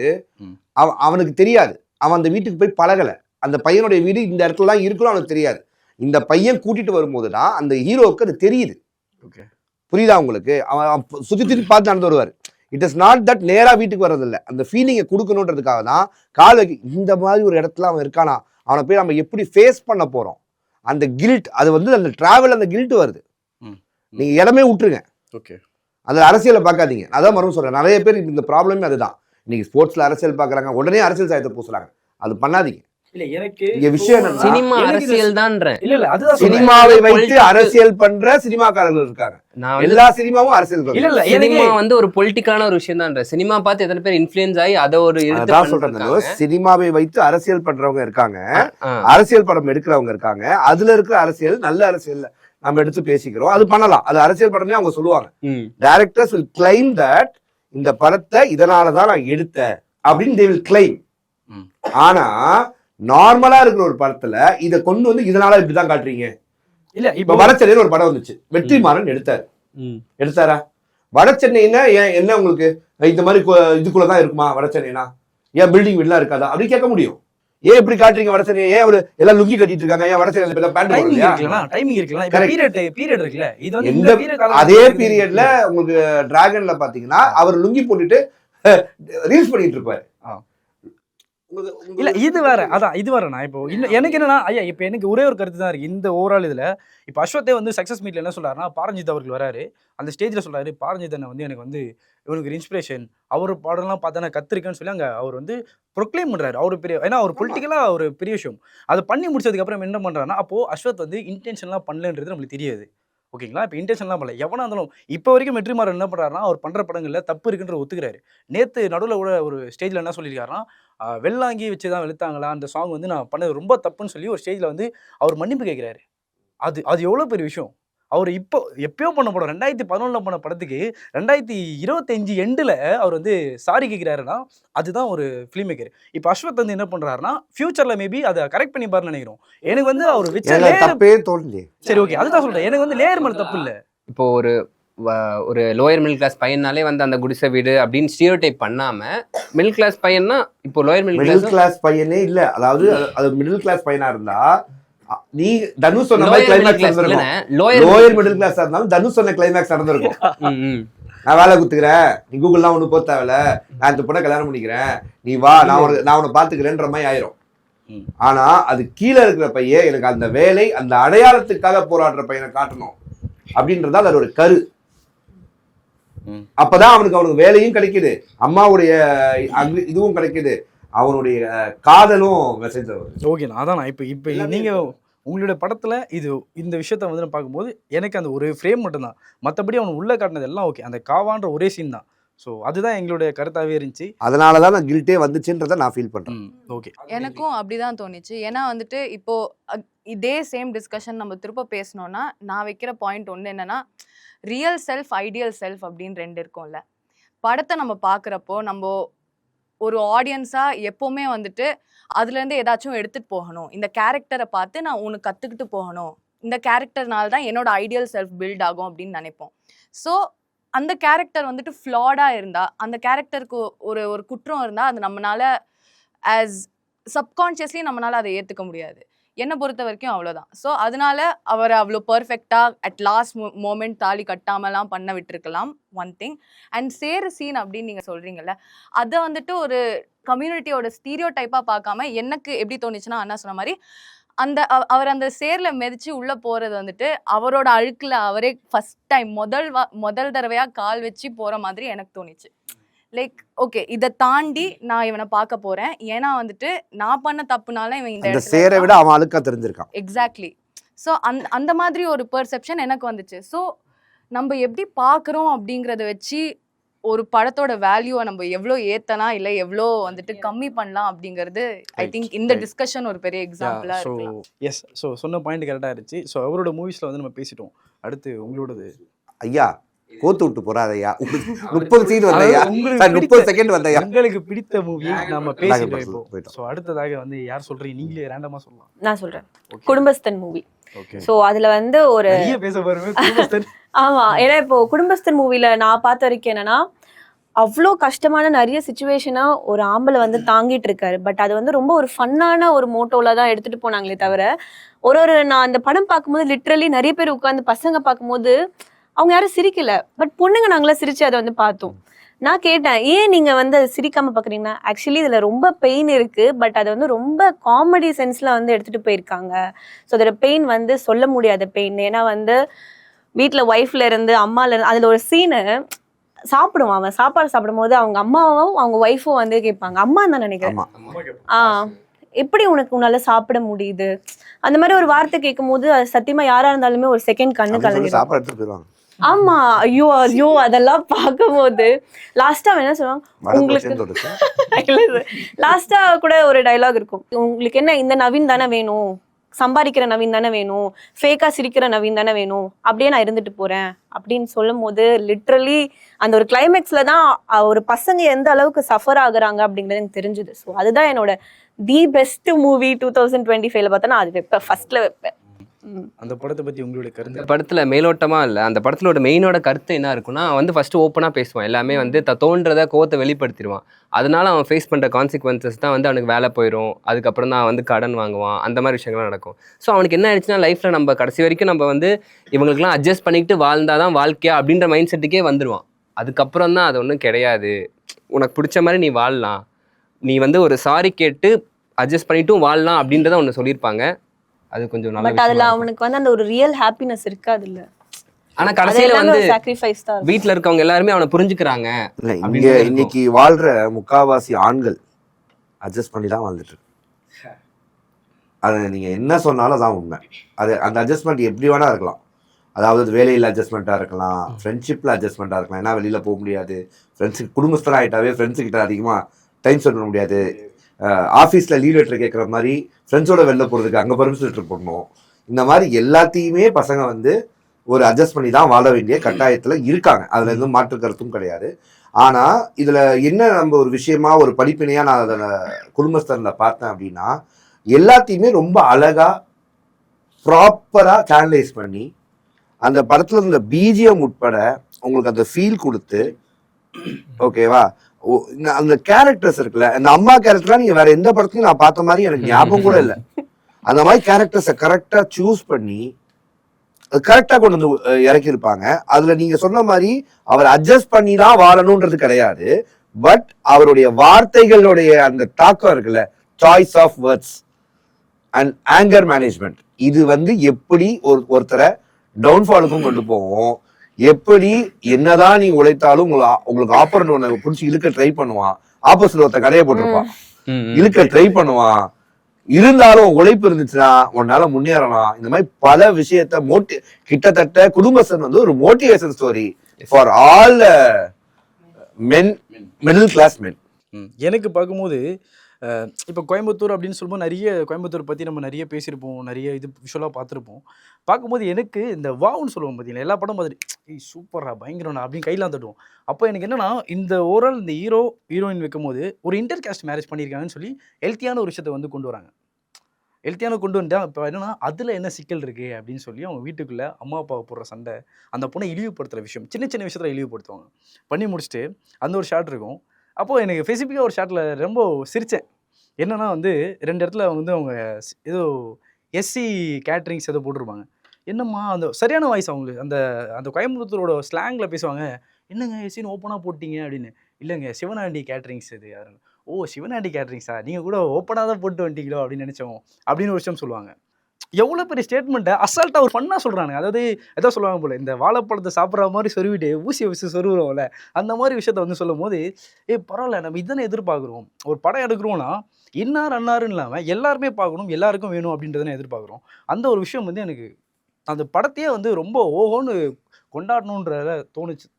அவனுக்கு தெரியாது, அவன் அந்த வீட்டுக்கு போய் பழகல. அந்த பையனுடைய வீடு இந்த இடத்துல தான் இருக்கணும் அவனுக்கு தெரியாது. இந்த பையன் கூட்டிட்டு வரும்போதுதான் அந்த ஹீரோவுக்கு அது தெரியுது. புரியுதா உங்களுக்கு? அவன் சுத்தி பார்த்து நடந்து வருவார். இட் இஸ் நாட் தட் நேரா வீட்டுக்கு வர்றதில்லை, அந்த ஃபீலிங்கை கொடுக்கணுன்றதுக்காக தான் கால் வைக்க. இந்த மாதிரி ஒரு இடத்துல அவன் இருக்கானா, அவனை போய் நம்ம எப்படி ஃபேஸ் பண்ண போறோம்? அந்த கில்ட், அது வந்து அந்த டிராவல், அந்த கில்ட் வருது. நீங்க இடமே விட்டுருங்க, அந்த அரசியலை பார்க்காதீங்க. அதான் மறுபடியும் சொல்றேன், நிறைய பேர் இந்த ப்ராப்ளமே அதுதான். இன்னைக்கு ஸ்போர்ட்ஸ்ல அரசியல் பார்க்கறாங்க, உடனே அரசியல் சாயத்தை பூசுறாங்க. அது பண்ணாதீங்க. இல்ல எனக்கு இங்க விஷயம் என்னன்னா சினிமா அரசியல் தான்றேன். இல்ல அதுதான் சினிமாவை வைத்து அரசியல் பண்ற சினிமாக்காரர்கள் இருக்காங்க. எல்லா சினிமாவும் அரசியல் பண்றாங்க. இல்ல சினிமா வந்து ஒரு பொலிட்டிக்கலான ஒரு விஷயம் தான். சினிமா பார்த்து எத்தனை பேர் இன்ஃப்ளூயன்ஸ் ஆகி அதை ஒரு அதான் சொல்றேன், சினிமாவை வைத்து அரசியல் பண்றவங்க இருக்காங்க, அரசியல் படம் எடுக்கிறவங்க இருக்காங்க. அதுல இருக்கிற அரசியல் நல்ல அரசியல் நம்ம எடுத்து பேசிக்கிறோம், அது பண்ணலாம், அது அரசியல் படமே அவங்க சொல்லுவாங்க. டைரக்டர்ஸ் will claim that இந்த படத்தை இதனாலதான் நான் எடுத்தேன் அப்படின்னு they will claim. ஆனா நார்மலா இருக்கிற ஒரு படத்துல இதை கொண்டு வந்து இதனால இப்படிதான் காட்டுறீங்க. இல்ல இப்ப வடசென்னைன்னு ஒரு படம் வந்துச்சு, வெற்றிமாறன் எடுத்தாரா? வடசென்னைன்னா என்ன உங்களுக்கு இந்த மாதிரி இதுக்குள்ளதான் இருக்குமா வடசென்னைனா? ஏன் பில்டிங் வீடுலாம் இருக்காதா அப்படின்னு கேட்க முடியும். ஏன் இப்படி காட்டுறீங்க வடசென்னை? ஏன் அவரு எல்லாம் லுங்கி கட்டிட்டு இருக்காங்க? ஏன் வடசென்னை அதே பீரியட்ல உங்களுக்கு டிராகன்ல பாத்தீங்கன்னா அவர் லுங்கி போட்டுட்டு ரீல்ஸ் பண்ணிட்டு இருப்பாரு. இல்ல இது வேற, அதான் இது வேற. நான் இப்போ எனக்கு என்னன்னா ஐயா, இப்போ எனக்கு ஒரே ஒரு கருத்து தான் இருக்கு இந்த ஓவரால் இதுல. இப்போ அஸ்வத்தே வந்து சக்சஸ் மீட்ல என்ன சொல்றாருன்னா, பாரஞ்சித் அவர்கள் வராரு, அந்த ஸ்டேஜ்ல சொல்றாரு, பாரஞ்சித் அண்ணன் வந்து எனக்கு வந்து இவனுக்கு இன்ஸ்பிரேஷன், அவர் பாடலாம் பார்த்தா நான் கத்துருக்கேன்னு சொல்லி அங்க அவர் வந்து ப்ரொக்ளைம் பண்றாரு. அவரு பெரிய, ஏன்னா அவர் பொலிட்டிக்கலா ஒரு பெரிய விஷயம். அதை பண்ணி முடிச்சதுக்கு அப்புறம் என்ன பண்றாருன்னா, அப்போ அஸ்வத் வந்து இன்டென்ஷன்லாம் பண்ணலன்றது நம்மளுக்கு தெரியாது. ஓகேங்களா? இப்போ இன்டென்ஷன்லாம் பண்ணல, எவனா இருந்தாலும் இப்போ வரைக்கும் வெற்றிமாறன் என்ன பண்றாருன்னா, அவர் பண்ற படங்கள்ல தப்பு இருக்குன்ற ஒத்துக்கிறாரு. நேத்து நடுவில் கூட ஒரு ஸ்டேஜ்ல என்ன சொல்லியிருக்காருன்னா, வெள்ளாங்கி வச்சுதான் வெளுத்தாங்களா அந்த சாங் வந்து நான் பண்ணது ரொம்ப தப்புன்னு சொல்லி ஒரு ஸ்டேஜ்ல வந்து அவர் மன்னிப்பு கேட்கிறாரு. அது எவ்வளவு பெரிய விஷயம். அவர் இப்போ எப்பயோ பண்ண படம் 2011 பண்ண படத்துக்கு 2025 எண்டில் அவர் வந்து சாரி கேட்கிறாருன்னா அதுதான் ஒரு ஃபிலிம் மேக்கர். இப்போ அஸ்வத் வந்து என்ன பண்றாருன்னா, ஃபியூச்சர்ல மேபி அதை கரெக்ட் பண்ணி பாருன்னு நினைக்கிறோம். எனக்கு வந்து அவர் சரி ஓகே, அதுதான் சொல்றேன், எனக்கு வந்து லேயர் மேல தப்பு இல்லை. இப்போ ஒரு லோயர் மிடில் கிளாஸ் பையனாலே வந்து அந்த குடிசை வீடு அப்படின்னு ஸ்டீரியோடைப் பண்ணாம, மிடில் கிளாஸ் பையன்னா இப்போ லோயர் மிடில் கிளாஸ் பையனே இல்ல, அதாவது அது மிடில் கிளாஸ் பையனா இருந்தா நீ தனுஷ் சொன்ன மாதிரி கிளைமாக்ஸ் நடந்திருக்கும். லோயர் மிடில் கிளாஸா இருந்தாலும் தனுஷ் சொன்ன கிளைமாக்ஸ் நடந்திருக்கும். நான் வேலை குத்துக்கிறேன், நீ கூகுள்லாம் ஒண்ணு போக தேவையில்ல, நான் இந்த பொண்ணை கல்யாணம் பண்ணிக்கிறேன், நீ வா, நான் உன்னை பாத்துக்கிறேன்ற மாதிரி ஆயிரும். ஆனா அது கீழே இருக்கிற பையன் எனக்கு அந்த வேலை, அந்த அடையாளத்துக்காக போராடுற பையனை காட்டணும் அப்படின்றதா அது ஒரு கரு. அப்பதான் அவனுக்கு வேலையும் கிடைக்குது, அம்மாவுடைய இதுவும் கிடைக்குது, அவனுடைய காதலும் மெசேஜ் வருது. ஓகே, அதான் இப்போ நீங்க உங்களுடைய படத்துல இந்த விஷயத்த வந்து நான் பார்க்கும்போது எனக்கு அந்த ஒரு ஃப்ரேம் மட்டும்தான், மற்றபடி அவன் உள்ள காட்டினது எல்லாம் ஓகே. அந்த காவான்ற ஒரே சீன் தான், ஸோ அதுதான் எங்களுடைய கருத்தாவே இருந்துச்சு. அதனாலதான் நான் கில்ட்டே வந்துச்சுன்றதை நான் ஃபீல் பண்றேன். ஓகே, எனக்கும் அப்படிதான் தோணுச்சு. ஏன்னா வந்துட்டு இப்போ இதே சேம் டிஸ்கஷன் நம்ம திரும்ப பேசணும்னா நான் வைக்கிற பாயிண்ட் ஒன்று என்னன்னா, ரியல் செல்ஃப் ஐடியல் செல்ஃப் அப்படின்னு 2 இருக்கும்ல. படத்தை நம்ம பார்க்குறப்போ நம்ம ஒரு ஆடியன்ஸாக எப்போவுமே வந்துட்டு அதுலேருந்து ஏதாச்சும் எடுத்துகிட்டு போகணும். இந்த கேரக்டரை பார்த்து நான் உனக்கு கற்றுக்கிட்டு போகணும், இந்த கேரக்டர்னால தான் என்னோட ஐடியல் செல்ஃப் பில்ட் ஆகும் அப்படின்னு நினைப்போம். ஸோ அந்த கேரக்டர் வந்துட்டு ஃப்ளாடாக இருந்தால், அந்த கேரக்டருக்கு ஒரு ஒரு குற்றம் இருந்தால், அது நம்மளால ஆஸ் சப்கான்ஷியஸ்லி நம்மளால அதை ஏற்றுக்க முடியாது. என்னை பொறுத்த வரைக்கும் அவ்வளோதான். ஸோ அதனால அவரை அவ்வளோ பர்ஃபெக்டாக அட் லாஸ்ட் மோமெண்ட் தாலி கட்டாமலாம் பண்ண விட்டுருக்கலாம், ஒன் திங். அண்ட் சேரு சீன் அப்படின்னு நீங்கள் சொல்கிறீங்கல்ல, அதை வந்துட்டு ஒரு கம்யூனிட்டியோட ஸ்டீரியோ டைப்பாக பார்க்காம எனக்கு எப்படி தோணுச்சுன்னா, அண்ணா சொன்ன மாதிரி அவர் அந்த சேர்ல மிதிச்சு உள்ள போறது வந்துட்டு அவரோட அழுக்குல அவரே ஃபர்ஸ்ட் டைம் முதல் தடவையா கால் வச்சு போற மாதிரி எனக்கு தோணுச்சு. லைக் ஓகே, இதை தாண்டி நான் இவனை பார்க்க போறேன், ஏன்னா வந்துட்டு நான் பண்ண தப்புனால இவன் இந்த சேரை விட அவன் அழுக்கா தெரிஞ்சிருக்கான். எக்ஸாக்ட்லி. ஸோ அந்த மாதிரி ஒரு பெர்செப்ஷன் எனக்கு வந்துச்சு. ஸோ நம்ம எப்படி பார்க்குறோம் அப்படிங்கிறத வச்சு ஒரு படத்தோட வேல்யூவை நம்ம எவ்வளோ ஏத்தலாம் இல்லை எவ்வளோ வந்துட்டு கம்மி பண்ணலாம் அப்படிங்கிறது ஐ திங்க் இந்த டிஸ்கஷன் ஒரு பெரிய எக்ஸாம்பிளா இருக்கலாம். எஸ், ஸோ சொன்ன பாயிண்ட் கரெக்டாக இருந்துச்சு. ஸோ அவரோட மூவிஸ்ல வந்து நம்ம பேசிட்டோம். அடுத்து உங்களோடது. ஐயா கோத்து விட்டு போறாதையா, 30 சீன் வந்தையா, 30 செகண்ட் வந்தையா. உங்களுக்கு பிடித்த மூவி நம்ம பேசிட்டோம் இப்போ. போயிட்டோம். ஸோ அடுத்ததாக வந்து யார் சொல்றீங்க? நீங்களே ரேண்டமா சொல்லலாம். நான் சொல்றேன், குடும்பஸ்தன் மூவி. ஓகே, ஸோ அதுல வந்து ஒரு நிறைய பேச பாருங்க குடும்பஸ்தன். ஆமா, ஏன்னா இப்போ குடும்பஸ்தன் மூவில நான் பார்த்த வரைக்கும் என்னன்னா, அவ்வளோ கஷ்டமான நிறைய சுச்சுவேஷனா ஒரு ஆம்பளை வந்து தாங்கிட்டு இருக்காரு. பட் அது வந்து ரொம்ப ஒரு ஃபன்னான ஒரு மோட்டோல தான் எடுத்துட்டு போனாங்களே தவிர, நான் அந்த படம் பார்க்கும்போது லிட்ரலி நிறைய பேர் உட்காந்து பசங்க பார்க்கும்போது அவங்க யாரும் சிரிக்கல, பட் பொண்ணுங்க நாங்களாம் சிரிச்சு அதை வந்து பார்த்தோம். நான் கேட்டேன், ஏன் நீங்க வந்து அதை சிரிக்காம பாக்குறீங்கன்னா, ஆக்சுவலி இதுல ரொம்ப பெயின் இருக்கு, பட் அதை வந்து ரொம்ப காமெடி சென்ஸ்ல வந்து எடுத்துட்டு போயிருக்காங்க. ஸோ அதோட பெயின் வந்து சொல்ல முடியாத பெயின். ஏன்னா வந்து வீட்டுல ஒய்ஃப்ல இருந்து அம்மால இருந்து அதுல ஒரு சீனு சாப்பிடுவான், அவன் சாப்பாடு சாப்பிடும் போது அவங்க அம்மாவும் அவங்க ஒய்ஃபும் வந்து கேட்பாங்க, அம்மா தான் நினைக்கிறேன், எப்படி உன்னால சாப்பிட முடியுது, அந்த மாதிரி ஒரு வார்த்தை கேட்கும் போது அது சத்தியமா யாரா இருந்தாலுமே ஒரு செகண்ட் கண்ணு கலங்கிடும். ஆமா, ஐயோ ஐயோ அதெல்லாம் பார்க்கும்போது லாஸ்டா என்ன சொல்லுவாங்க உங்களுக்கு, லாஸ்டா கூட ஒரு டைலாக் இருக்கும், உங்களுக்கு என்ன இந்த நவீன் தானே வேணும், சம்பாதிக்கிற நவீன் தானே வேணும், ஃபேக்கா சிரிக்கிற நவீன் தானே வேணும், அப்படியே நான் இருந்துட்டு போறேன் அப்படின்னு சொல்லும் போது லிட்ரலி அந்த ஒரு கிளைமேக்ஸ்ல தான் ஒரு பசங்க எந்த அளவுக்கு சஃபர் ஆகுறாங்க அப்படிங்கிறது எனக்கு தெரிஞ்சுது. ஸோ அதுதான் என்னோட தி பெஸ்ட் மூவி 2025ல பார்த்தா அது வைப்பேன், ஃபர்ஸ்ட்ல வைப்பேன். அந்த படத்தை பத்தி உங்களுடைய கருத்து? அந்த படத்துல மேலோட்டமா இல்லை, அந்த படத்துல மெயினோட கருத்து என்ன இருக்குன்னா, அவன் வந்து ஃபர்ஸ்ட் ஓப்பனா பேசுவான், எல்லாமே வந்து தோன்றத கோவத்தை வெளிப்படுத்திடுவான். அதனால அவன் ஃபேஸ் பண்ற கான்சிக்வன்சஸ் தான் வந்து அவனுக்கு வேலை போயிடும், அதுக்கப்புறம் தான் வந்து கடன் வாங்குவான், அந்த மாதிரி விஷயங்கள்லாம் நடக்கும். ஸோ அவனுக்கு என்ன ஆயிடுச்சுன்னா, லைஃப்ல நம்ம கடைசி வரைக்கும் நம்ம வந்து இவங்களுக்குலாம் அட்ஜஸ்ட் பண்ணிக்கிட்டு வாழ்ந்தாதான் வாழ்க்கையா அப்படின்ற மைண்ட் செட்டுக்கே வந்துடுவான். அதுக்கப்புறம் தான் அது ஒன்றும் கிடையாது, உனக்கு பிடிச்ச மாதிரி நீ வாழலாம், நீ வந்து ஒரு சாரி கேட்டு அட்ஜஸ்ட் பண்ணிட்டும் வாழலாம் அப்படின்றத ஒன்று சொல்லியிருப்பாங்க. அது கொஞ்சம் நல்ல, பட் அதுல அவனுக்கு வந்து அந்த ஒரு ரியல் ஹாப்பினஸ் இருக்காது இல்ல. ஆனா கடைசியில வந்து சாக்ரிஃபைஸ் தான். வீட்ல இருக்கவங்க எல்லாருமே அவனை புரிஞ்சுக்கிறாங்க. இங்க இன்னைக்கு வாழ்ற முக்காவாசி ஆண்கள் அட்ஜஸ்ட் பண்ணி தான் வாழ்ந்துட்டு இருக்கு. அது நீங்க என்ன சொன்னாலும் தான் உண்மை. அது அந்த அட்ஜஸ்ட்மெண்ட் எப்படி வேணா இருக்கலாம். அதாவது வேலையில் அட்ஜஸ்ட்மெண்ட்டாக இருக்கலாம், ஃப்ரெண்ட்ஷிப்பில் அட்ஜஸ்ட்மெண்ட்டாக இருக்கலாம். ஏன்னா வெளியில் போக முடியாது, ஃப்ரெண்ட்ஸுக்கு குடும்பஸ்தராக ஆகிட்டாவே ஃப்ரெண்ட்ஸுக்கிட்ட அதிகமாக டைம் ஸ்பெண்ட் பண்ண முடியாது. ஆஃபீஸில் லீவ் லெட்டர் கேட்குற மாதிரி ஃப்ரெண்ட்ஸோட வெளில போகிறதுக்கு அங்கே பர்மிஷன் லெட்டர் போடணும். இந்த மாதிரி எல்லாத்தையுமே பசங்க வந்து ஒரு அட்ஜஸ்ட் பண்ணி தான் வாழ வேண்டிய கட்டாயத்தில் இருக்காங்க. அதில் எதுவும் மாற்று கருத்தும் கிடையாது. ஆனால் இதில் என்ன நம்ம ஒரு விஷயமா ஒரு படிப்பினையாக நான் அதில் குடும்பஸ்தரில் பார்த்தேன் அப்படின்னா, எல்லாத்தையுமே ரொம்ப அழகாக ப்ராப்பராக சேனலைஸ் பண்ணி அந்த படத்தில் இருந்த பிஜிஎம் உட்பட உங்களுக்கு அந்த ஃபீல் கொடுத்து, ஓகேவா, அந்த கேரக்டர்ஸ் இருக்குல்ல, அந்த அம்மா கேரக்டர்லாம் நீங்க வேற எந்த படத்துலையும் நான் பார்த்த மாதிரி எனக்கு ஞாபகம் கூட இல்லை. அந்த மாதிரி கேரக்டர்ஸை கரெக்டா சூஸ் பண்ணி கரெக்டா கொண்டு வந்து இறக்கியிருப்பாங்க. அதுல நீங்க சொன்ன மாதிரி அவர் அட்ஜஸ்ட் பண்ணி தான் வாழணும்ன்றது கிடையாது. பட் அவருடைய வார்த்தைகளுடைய அந்த தாக்கம் இருக்குல்ல, choice of words and anger management, இது வந்து எப்படி ஒருத்தரை டவுன்ஃபாலுக்கும் கொண்டு போவோம். எப்படி என்னதான் நீ உழைத்தாலும் உங்களுக்கு ஆப்பரண்ட் ஒண்ணு பிடிச்சி இழுக்க ட்ரை பண்ணுவான், ஆப்போசிட் ஒருத்த கடையை போட்டிருப்பான், இழுக்க ட்ரை பண்ணுவான். இருந்தாலும் உழைப்பு இருந்துச்சுன்னா உன்னால முன்னேறலாம். இந்த மாதிரி பல விஷயத்த கிட்டத்தட்ட குடும்பஸ்தன் வந்து ஒரு motivation story for all middle class men. எனக்கு பார்க்கும்போது இப்போ கோயம்புத்தூர் அப்படின்னு சொல்லும்போது நிறைய கோயம்புத்தூர் பற்றி நம்ம நிறைய பேசியிருப்போம், நிறைய இது விஷுவலாக பார்த்துருப்போம். பார்க்கும்போது எனக்கு இந்த வாவுன்னு சொல்லுவோம் பார்த்தீங்களா, எல்லா படம் பார்த்துட்டு சூப்பரா பயங்கரம்ண்ணா அப்படின்னு கையெல்லாம் தட்டுவோம். அப்போ எனக்கு என்னன்னா இந்த ஓவரால் இந்த ஹீரோயின் வைக்கும்போது ஒரு இன்டர் காஸ்ட் மேரேஜ் பண்ணியிருக்காங்கன்னு சொல்லி ஹெல்த்தியான ஒரு விஷயத்தை வந்து கொண்டு வராங்க. ஹெல்த்தியான கொண்டு வந்துட்டா இப்போ என்னன்னா அதில் என்ன சிக்கல் இருக்குது அப்படின்னு சொல்லி அவங்க வீட்டுக்குள்ளே அம்மா அப்பாவை போடுற சண்டை, அந்த பொண்ணை இழிவுபடுத்துகிற விஷயம், சின்ன சின்ன விஷயத்தில் இழிவுபடுத்துவாங்க. பண்ணி முடிச்சுட்டு அந்த ஒரு ஷாட் இருக்கும். அப்போது எனக்கு ஸ்பெசிஃபிக்காக ஒரு ஷாட்டில் ரொம்ப சிரித்தேன். என்னென்னா வந்து 2 இடத்துல வந்து அவங்க ஏதோ எஸ்சி கேட்ரிங்ஸ் ஏதோ போட்டிருப்பாங்க. என்னம்மா அந்த சரியான வாய்ஸ் அவங்களுக்கு அந்த அந்த கோயம்புத்தூரோட ஸ்லாங்கில் பேசுவாங்க. என்னங்க எஸ்சின்னு ஓப்பனாக போட்டிங்க அப்படின்னு. இல்லைங்க சிவனாண்டி கேட்ரிங்ஸ் இது. ஓ சிவனாண்டி கேட்ரிங்ஸா, நீங்கள் கூட ஓப்பனாக தான் போட்டு வந்துட்டீங்களோ அப்படின்னு நினச்சோம் அப்படின்னு ஒரு விஷயம் சொல்லுவாங்க. எவ்வளோ பெரிய ஸ்டேட்மெண்ட்டை அசால்ட்டாக ஒரு ஃபன்னாக சொல்கிறாங்க. அதாவது ஏதோ சொல்லுவாங்க போல், இந்த வாழைப்பழத்தை சாப்பிட்ற மாதிரி சொருவிட்டு ஊசியை வச்சு சொருவுறோம்ல, அந்த மாதிரி விஷயத்த வந்து சொல்லும் போது பரவாயில்ல நம்ம இதுதானே எதிர்பார்க்குறோம். ஒரு படம் எடுக்கிறோன்னா இன்னார் அன்னாருன்னு இல்லாமல் எல்லாருமே பார்க்கணும், எல்லாருக்கும் வேணும் அப்படின்றதானே எதிர்பார்க்குறோம். அந்த ஒரு விஷயம் வந்து எனக்கு அந்த படத்தையே வந்து ரொம்ப ஓஹோன்னு கொண்டாடணுன்றத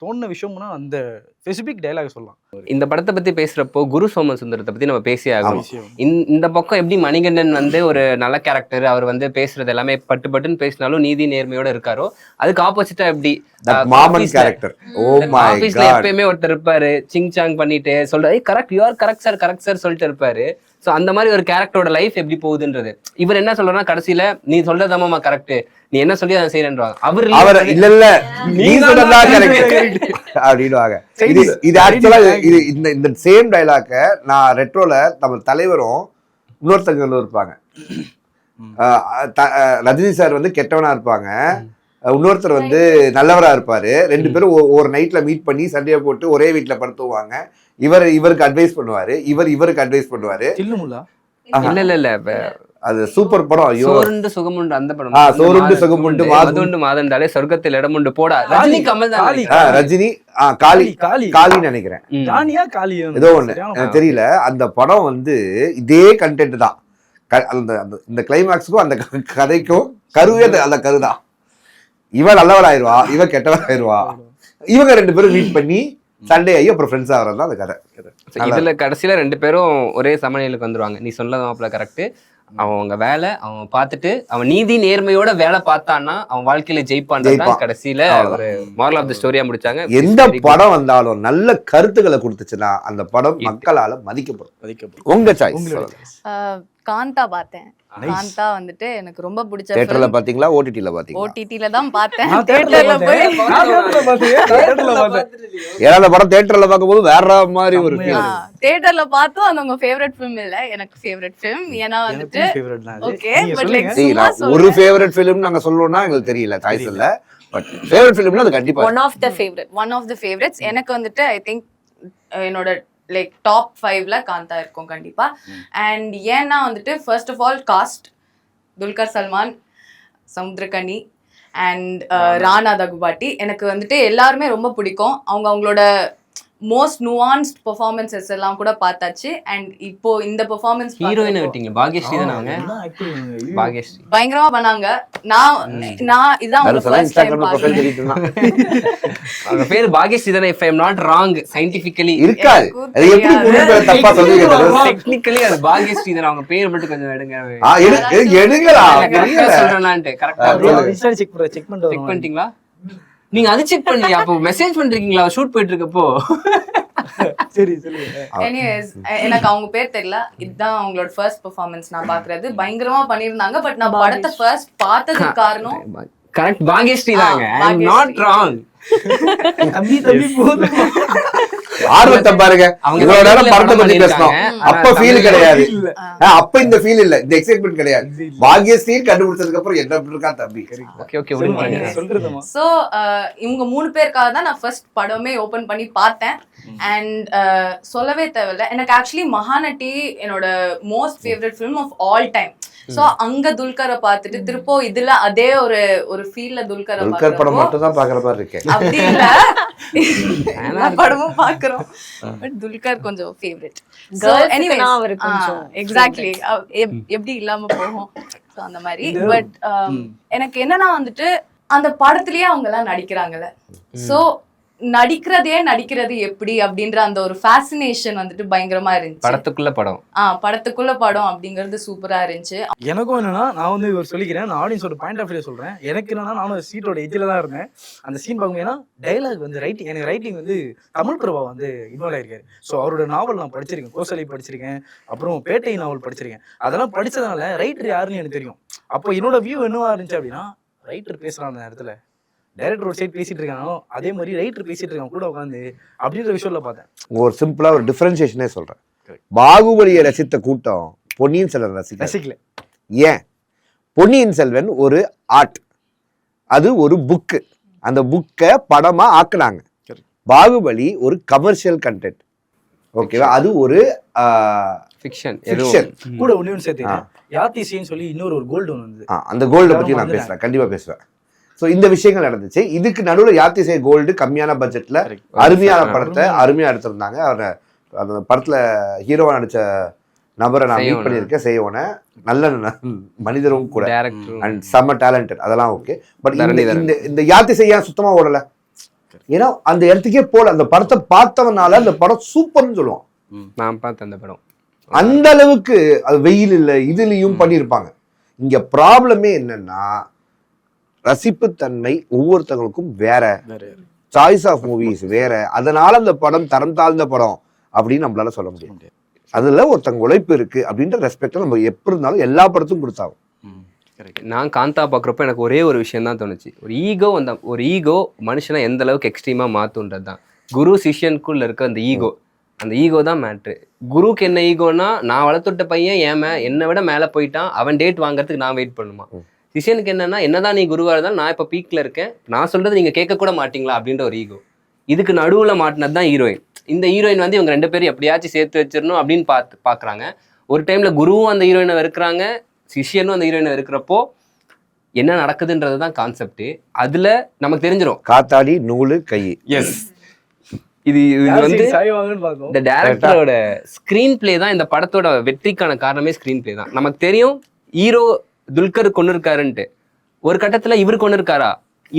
தோணுன விஷயம்னா அந்த ஸ்பெசிபிக் டைலாக் சொல்லலாம். இந்த படத்தை பத்தி பேசுறப்போ குரு சோமசுந்தரத்தை பத்தி நம்ம பேசி ஆகணும். விஷயம். இந்த பக்கம் எப்படி மணிகண்டன் வந்து ஒரு நல்ல கேரக்டர், அவர் வந்து பேசுறது எல்லாமே பட்டு பட்டுன்னு பேசினாலும் நீதி நேர்மையோட இருக்காரோ, அதுக்கு ஆப்போசிட்டா எப்படி மாமன் கேரக்டர். ஓ மை ஆபீஸ்ல காட். எப்பயுமே ஒருத்தர் இருப்பாரு, சிங் சாங் பண்ணிட்டு சொல்றாரு correct, you are correct sir சொல்லிட்டு இருப்பாரு. சோ அந்த மாதிரி ஒரு கேரக்டரோட லைஃப் எப்படி போகுதுன்றது. இவர் என்ன சொல்றாருன்னா கடைசியில நீ சொல்றதாமா கரெக்ட், நீ என்ன சொல்லி அதை செய்யறேன்றாங்க. அவர் இல்ல நீ சொல்றதா கரெக்ட் அப்படின்வாங்க. இது ஆக்சுவலா இந்த சேம் டைலாக்க நான் ரெட்ரோல நம்ம தலைவரும் இன்னொருத்தங்க இருப்பாங்க. ரஜினி சார் வந்து கெட்டவனா இருப்பாங்க, இன்னொருத்தர் வந்து நல்லவரா இருப்பாரு. 2 பேரும் ஒரு நைட்ல மீட் பண்ணி சண்டையை போட்டு ஒரே வீட்டுல படுத்துவாங்க. இவருக்கு அட்வைஸ் பண்ணுவாரு, இவருக்கு அட்வைஸ் பண்ணுவாரு. இல்ல அது சூப்பர் படம். சோறுண்டு சுகமுண்டு அந்த படம். சோறுண்டு சுகமுண்டு மாதுண்டு மாதண்டாலே சொர்க்கத்தில் இடமுண்டு போடா. ரஜினி கமல் தான். ரஜினி காளின்னு நினைக்கிறேன், ஏதோ ஒண்ணு எனக்கு தெரியல. அந்த படம் வந்து இதே கண்டென்ட் தான். இந்த கிளைமேக்ஸுக்கும் அந்த கதைக்கும் கருவே அந்த கருதான். இவன் நல்லவராயிருவா, இவன் கெட்டவராயிருவா, இவங்க 2 பேரும் மீட் பண்ணி சண்டே ஆகி அப்புறம் ஃப்ரெண்ட்ஸ் ஆகிறது தான் அந்த கதை. இதுல கடைசியில 2 பேரும் ஒரே சமநிலைக்கு வந்துருவாங்க. நீ சொன்னது கரெக்ட். அவங்க வேலை அவன் பார்த்துட்டு அவன் நீதி நேர்மையோட வேலை பார்த்தான்னா அவன் வாழ்க்கையில ஜெயிப்பான். கடைசியில ஒரு மாரல் ஆஃப் தி ஸ்டோரியா முடிச்சாங்க. எந்த படம் வந்தாலும் நல்ல கருத்துக்களை கொடுத்துச்சுன்னா அந்த படம் மக்களால மதிக்கப்படும். உங்க சாய்ஸ். காந்தா பார்த்தேன். காந்தா வந்துட்டு எனக்கு ரொம்ப பிடிச்ச. தியேட்டர்ல பாத்தீங்களா, ஓடிடில பாத்தீங்களா? ஓடிடில தான் பார்த்தேன். தியேட்டர்ல போய் ஏன்னா அந்த படம் தியேட்டர்ல பார்க்கும்போது வேற மாதிரி ஒரு ஃபீல். தியேட்டர்ல பார்த்தோம். அது உங்க ஃபேவரட் ஃபிலிம் இல்ல, எனக்கு ஃபேவரட் ஃபிலிம். ஏன்னா வந்துட்டு ஓகே பட் லைக் ஒரு ஃபேவரட் ஃபிலிம் நாங்க சொல்றோம்னா எங்களுக்கு தெரியல, சாய்ஸ் இல்ல. பட் ஃபேவரட் ஃபிலிம்னா அது கண்டிப்பா ஒன் ஆஃப் தி ஃபேவரட்ஸ். எனக்கு வந்துட்டு ஐ திங்க் என்னோட லைக் டாப் 5ல காந்தா இருக்கும் கண்டிப்பா. அண்ட் ஏன்னா வந்துட்டு first of all cast, Dulquer Salmaan, Samuthirakani and Rana Daggubati. எனக்கு வந்துட்டு எல்லாருமே ரொம்ப பிடிக்கும். அவங்களோட மோஸ்ட் நுவான்ஸ்ட் பெர்ஃபார்மன்சஸ் எல்லாம் கூட பார்த்தாச்சு. அண்ட் இப்போ இந்த பெர்ஃபார்மன்ஸ் ஹீரோயினை விட்டீங்க, பாக்யஸ்ரீ தான். அவங்க பாக்யஸ்ரீ பயங்கரமா பண்ணாங்க. நான் இதான் அவங்க ஃபர்ஸ்ட் டைம் பார்த்தேன். அவங்க பேர் பாக்யஸ்ரீ தானே, if I am not wrong scientifically இருக்காது. அது எப்படி மூணு தப்பா சொல்றீங்க? டெக்னிக்கலி அது பாக்யஸ்ரீ தான். அவங்க பேர் மட்டும் கொஞ்சம் எடுங்க. எடுங்கடா சொல்றேனான்ட்டு கரெக்ட்டா செக் பண்ணிட்டீங்களா? நீங்க அது செக் பண்ணலையா? அப்போ மெசேஜ் பண்றீங்களா ஷூட் போயிட்டு இருக்கப்போ? சரி சரி. எனிவேஸ் எனக்கு அவங்க பேர் தெரியல. இதுதான் அவங்களோட ஃபர்ஸ்ட் பெர்ஃபார்மன்ஸ் நான் பாக்குறது. பயங்கரமா பண்ணிருந்தாங்க. பட் நான் படத்தை ஃபர்ஸ்ட் பார்த்ததுக்கு காரணம் கரெக்ட் பாக்யஸ்ரீ தாங்க. ஐ அம் நாட் ராங். ஆர்வத்தை பாருங்க. இவ்வளவு நேரம் படத்தை பத்தி பேசணும், அப்ப ஃபீல் கிடையாது. அப்ப இந்த ஃபீல் இல்ல, இந்த எக்ஸைட்மென்ட் கிடையாது. பாக்யஸ்ரீ கண்டுபிடிச்சதுக்கு அப்புறம் என்ன இருக்கா தம்பி. சோ இவங்க 3 பேருக்காக தான் நான் ஃபர்ஸ்ட் படமே ஓபன் பண்ணி பார்த்தேன். அண்ட் சொல்லவே தேவையில்ல, எனக்கு ஆக்சுவலி மகாநட்டி என்னோட most favourite film of all time. So அங்க துல்கரை பார்த்துட்டு திருப்போ இதுல அதே ஒரு ஃபீல்ல துல்கர் படம் மட்டும் தான் பாக்குற மாதிரி இருக்கு. அப்படி இல்ல, எல்லா படமும் பாக்குறோம். பட் துல்கர் கொஞ்சம் ஃபேவரட். சோ எனிவே எக்ஸாக்ட்லி எப்படி இல்லாம போகும். சோ அந்த மாதிரி. பட் எனக்கு என்னன்னா வந்துட்டு அந்த படத்திலேயே அவங்க எல்லாம் நடிக்கிறாங்கல்ல. சோ நடிக்கிறது எப்படி அப்படின்ற அந்த ஒரு ஃபேசினேஷன் வந்துட்டு பயங்கரமா இருந்துச்சு. படத்துக்குள்ள படம். படத்துக்குள்ள படம் அப்படிங்கிறது சூப்பரா இருந்துச்சு. எனக்கும் என்னன்னா, நான் வந்து இவர் சொல்லிக்கிறேன், நான் ஆடியன்ஸோட பாயிண்ட் ஆஃப் வியூ சொல்றேன். எனக்கு என்னன்னா, நானும் சீட்டோட எஜ்ஜில் தான் இருந்தேன். அந்த சீன் பார்க்கும்போது டைலாக் வந்து எனக்கு ரைட்டிங் வந்து தமிழ் பிரபா வந்து இன்வால்வ் ஆயிருக்காரு. ஸோ அவரோட நாவல் நான் படிச்சிருக்கேன், கோசலை படிச்சிருக்கேன், அப்புறம் பேட்டை நாவல் படிச்சிருக்கேன். அதெல்லாம் படிச்சதுனால ரைட்டர் யாருன்னு எனக்கு தெரியும். அப்போ என்னோட வியூ என்னவா இருந்துச்சு அப்படின்னா, ரைட்டர் பேசுறான் அந்த இடத்துல, டைரக்டர் ஒரு சைட் பேசிட்டு இருக்கானோ அதே மாதிரி ரைட்டர் பேசிட்டு இருக்கான் கூட உட்காந்து அப்படின்ற விஷயம்ல பார்த்தேன். ஒரு சிம்பிளா ஒரு டிஃபரன்சியேஷனே சொல்றேன். பாகுபலியை ரசித்த கூட்டம் பொன்னியின் செல்வன் ரசிக்கல. ஏன்? பொன்னியின் செல்வன் ஒரு ஆர்ட், அது ஒரு புக்கு, அந்த புக்கை படமா ஆக்குனாங்க. பாகுபலி ஒரு கமர்ஷியல் கண்டென்ட், ஓகேவா? அது ஒரு ஃபிக்ஷன். கூட ஒன்னு சேர்த்து யாத்திசைன்னு சொல்லி இன்னொரு ஒரு கோல்டு ஒன்று வந்து, அந்த கோல்டை பத்தி நான் பேசுறேன், கண்டிப்பா பேசுவேன். ஸோ இந்த விஷயங்கள் நடந்துச்சு. இதுக்கு நடுவில் யாத்திசை கோல்டு கம்மியான பட்ஜெட்ல அருமையான படத்தை அருமையா எடுத்திருந்தாங்க. அவரை அந்த படத்துல ஹீரோவா நடிச்ச நபரை நான் மீட் பண்ணியிருக்கேன், செய்வோன நல்ல மனிதரும் கூட, அண்ட் செம்ம டேலண்டட், அதெல்லாம் ஓகே. பட் இந்த யாத்திசை ஏன் சுத்தமா ஓடல? ஏன்னா அந்த இடத்துக்கே போல. அந்த படத்தை பார்த்தவனால அந்த படம் சூப்பர்னு சொல்லுவான். நான் பார்த்தேன் அந்த படம். அந்த அளவுக்கு அது வெயில் இல்லை இதுலயும் பண்ணியிருப்பாங்க. இங்க ப்ராப்ளமே என்னன்னா, ரசிப்புத்தன்மை ஒவ்வொருத்தவங்களுக்கும் வேற, சாய்ஸ் ஆஃப் மூவிஸ் வேற. அதனால அந்த படம் தரம் தாழ்ந்த படம் அப்படின்னு நம்மளால சொல்ல முடியும். அதுல ஒருத்தங்க உழைப்பு இருக்கு அப்படின்ற ரெஸ்பெக்ட் நம்ம எப்படி இருந்தாலும் எல்லா படத்தும் கொடுத்தாகும். நான் காந்தா பார்க்குறப்ப எனக்கு ஒரே ஒரு விஷயம் தான் தோணுச்சு. ஒரு ஈகோ மனுஷனை எந்த அளவுக்கு எக்ஸ்ட்ரீமா மாத்துன்றது தான். குரு சிஷ்யனுக்குள்ள இருக்க அந்த ஈகோ தான் மேட்ரு. குருவுக்கு என்ன ஈகோனா, நான் வளர்த்துட்ட பையன் என்னை விட மேலே போயிட்டான், அவன் டேட் வாங்குறதுக்கு நான் வெயிட் பண்ணுமா. சிஷியனுக்கு என்னன்னா, என்னதான் நீ குருவா இருந்தாலும் நான் இப்போ பீக்ல இருக்கேன், நான் சொல்றது நீங்க கேட்க கூட மாட்டீங்களா அப்படின்ற ஒரு ஈகோ. இதுக்கு நடுவுல மாட்டினது தான் ஹீரோயின். இந்த ஹீரோயின் வந்து இவங்க 2 பேரும் எப்படியாச்சும் சேர்த்து வச்சிடணும் அப்படின்னு பாக்குறாங்க. ஒரு டைம்ல குருவும் அந்த ஹீரோயினை வெறுக்கிறாங்க, சிஷியனும் அந்த ஹீரோயினை வெறுக்கிறப்போ என்ன நடக்குதுன்றது தான் கான்செப்ட். அதுல நமக்கு தெரிஞ்சிடும் காத்தாடி நூலு கை. எஸ், இது வந்து இந்த டைரக்டரோட ஸ்கிரீன் பிளே தான் இந்த படத்தோட வெற்றிக்கான காரணமே. ஸ்கிரீன் பிளே தான். நமக்கு தெரியும் ஹீரோ துல்கர் கொண்டு இருக்காருன்ட்டு. ஒரு கட்டத்துல இவரு கொண்டு இருக்காரா,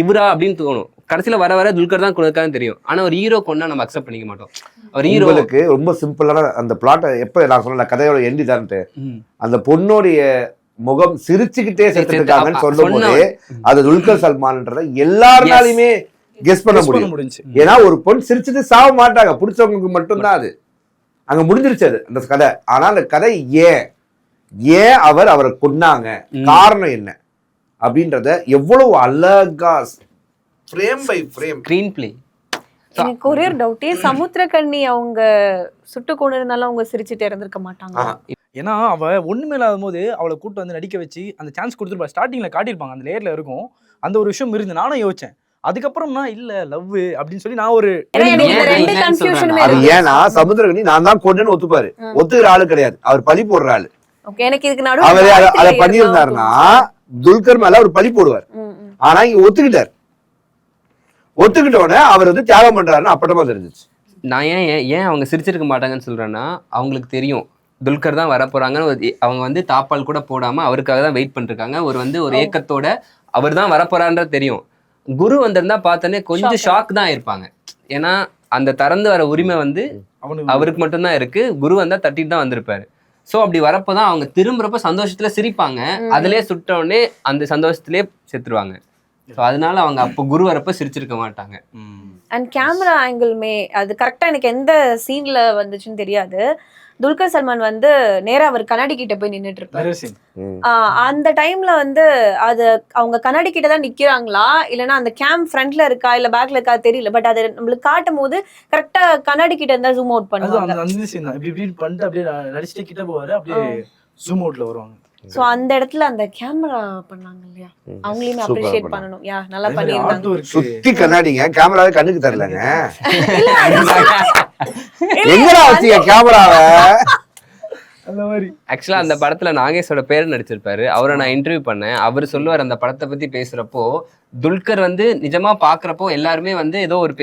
இவரா அப்படின்னு தோணும். கடைசியில வர துல்கர் தான் கொண்டு இருக்காருன்னு தெரியும். ஆனா ஒரு ஹீரோ கொண்டா நம்ம அக்செப்ட் பண்ணிக்க மாட்டோம். ஒரு ஹீரோக்கு ரொம்ப சிம்பிளான அந்த பிளாட்டை எப்ப நான் சொன்ன கதையோட எண்டி தான்ட்டு, அந்த பொண்ணுடைய முகம் சிரிச்சுக்கிட்டே செத்துருக்காங்கன்னு சொல்லும்போது அது துல்கர் சல்மான்ன்றத எல்லாருனாலுமே கெஸ் பண்ண முடியும். ஏன்னா ஒரு பொண்ணு சிரிச்சுட்டு சாவ மாட்டாங்க, பிடிச்சவங்களுக்கு மட்டும்தான் அது அங்க முடிஞ்சிருச்சு அது அந்த கதை. ஆனா அந்த கதை ஏன் அவரை கொன்னாங்க, காரணம் என்ன அப்படின்றத எவ்வளவு அழகா frame by frame screenplay. எனக்கு ஒரே ஒரு டவுட்டே, சமுத்திரக்கண்ணி அவங்க சுட்டு கொண்டு இருந்தாலும் அவங்க சிரிச்சுட்டு இறந்திருக்க மாட்டாங்க. ஏன்னா அவ ஒண்ணுமே இல்லாத போது அவளை கூட்டு வந்து நடிக்க வச்சு அந்த சான்ஸ் கொடுத்துருப்பா. ஸ்டார்டிங்ல காட்டியிருப்பாங்க, அந்த லேயர்ல இருக்கும் அந்த ஒரு விஷயம் இருந்து நானும் யோசிச்சேன். அதுக்கப்புறம் நான் இல்ல லவ் அப்படின்னு சொல்லி நான் ஒரு ஏன்னா சமுத்திரக்கண்ணி நான் தான் கொண்டேன்னு ஒத்துப்பாரு, ஒத்துக்கிற ஆளு கிடையாது, அவர் பழி போடுற ஆளு. அவரே அதை பண்ணியிருந்தாருன்னா துல்கர் மேல அவர் பழி போடுவார். ஆனா இங்க ஒத்துக்கிட்டோட அவர் வந்து தியாகம் பண்றாருன்னு அப்பட்டமா தெரிஞ்சிச்சு. நான் ஏன் அவங்க சிரிச்சிருக்க மாட்டாங்கன்னு சொல்றேன்னா, அவங்களுக்கு தெரியும் துல்கர் தான் வரப்போறாங்கன்னு. அவங்க வந்து தாப்பால் கூட போடாம அவருக்காக தான் வெயிட் பண்ணிருக்காங்க. ஒரு ஏக்கத்தோட அவர் தான் வரப்போறான்றது தெரியும். குரு வந்திருந்தா பார்த்தோன்னே கொஞ்சம் ஷாக் தான் இருப்பாங்க. ஏன்னா அந்த திறந்து வர உரிமை வந்து அவருக்கு மட்டும்தான் இருக்கு. குரு வந்தா தட்டிட்டு தான் வந்திருப்பாரு. ஸோ அப்படி வரப்போதான் அவங்க திரும்புறப்ப சந்தோஷத்துல சிரிப்பாங்க, அதுலயே சுட்ட உடனே அந்த சந்தோஷத்திலே செத்துருவாங்க. ஸோ அதனால அவங்க அப்போ குரு வரப்ப சிரிச்சிருக்க மாட்டாங்க. அண்ட் கேமரா ஆங்கிள்மே அது கரெக்டா எனக்கு எந்த சீன்ல வந்துச்சுன்னு தெரியாது. துல்கர் சல்மான் வந்து நேரா அவர் கண்ணாடி கிட்ட போய் நின்னுட்டு இருப்பாரு. அந்த டைம்ல வந்து அது அவங்க கண்ணாடி கிட்ட தான் நிக்கிறாங்களா இல்லைன்னா அந்த கேம் ஃப்ரண்ட்ல இருக்கா இல்ல பேக்ல இருக்கா தெரியல. பட் அதை நம்மளுக்கு காட்டும் போது கரெக்டா கண்ணாடி கிட்ட இருந்தா ஜூம் அவுட் பண்ணுவாங்க. சோ அந்த இடத்துல அந்த கேமரா பண்ணாங்க இல்லையா, அவங்களையுமே அப்ரிஷியேட் பண்ணணும். யா நல்லா பண்ணிருந்தாங்க. சுத்தி கண்ணாடிங்க, கேமராவே கண்ணுக்கு தெரியலங்க. எங்கடா வச்சீங்க கேமராவை? ஆக்சுவலா அந்த படத்துல நாகேஷோட பேர் நடிச்சிருப்பாரு. அவரை நான் இன்டர்வியூ பண்ணேன். அவர் சொல்லுவார் அந்த படத்தை பத்தி பேசுறப்போ, துல்கர் வந்து நிஜமா பாக்குறப்போ எல்லாருமே வந்து ஏதோ ஒரு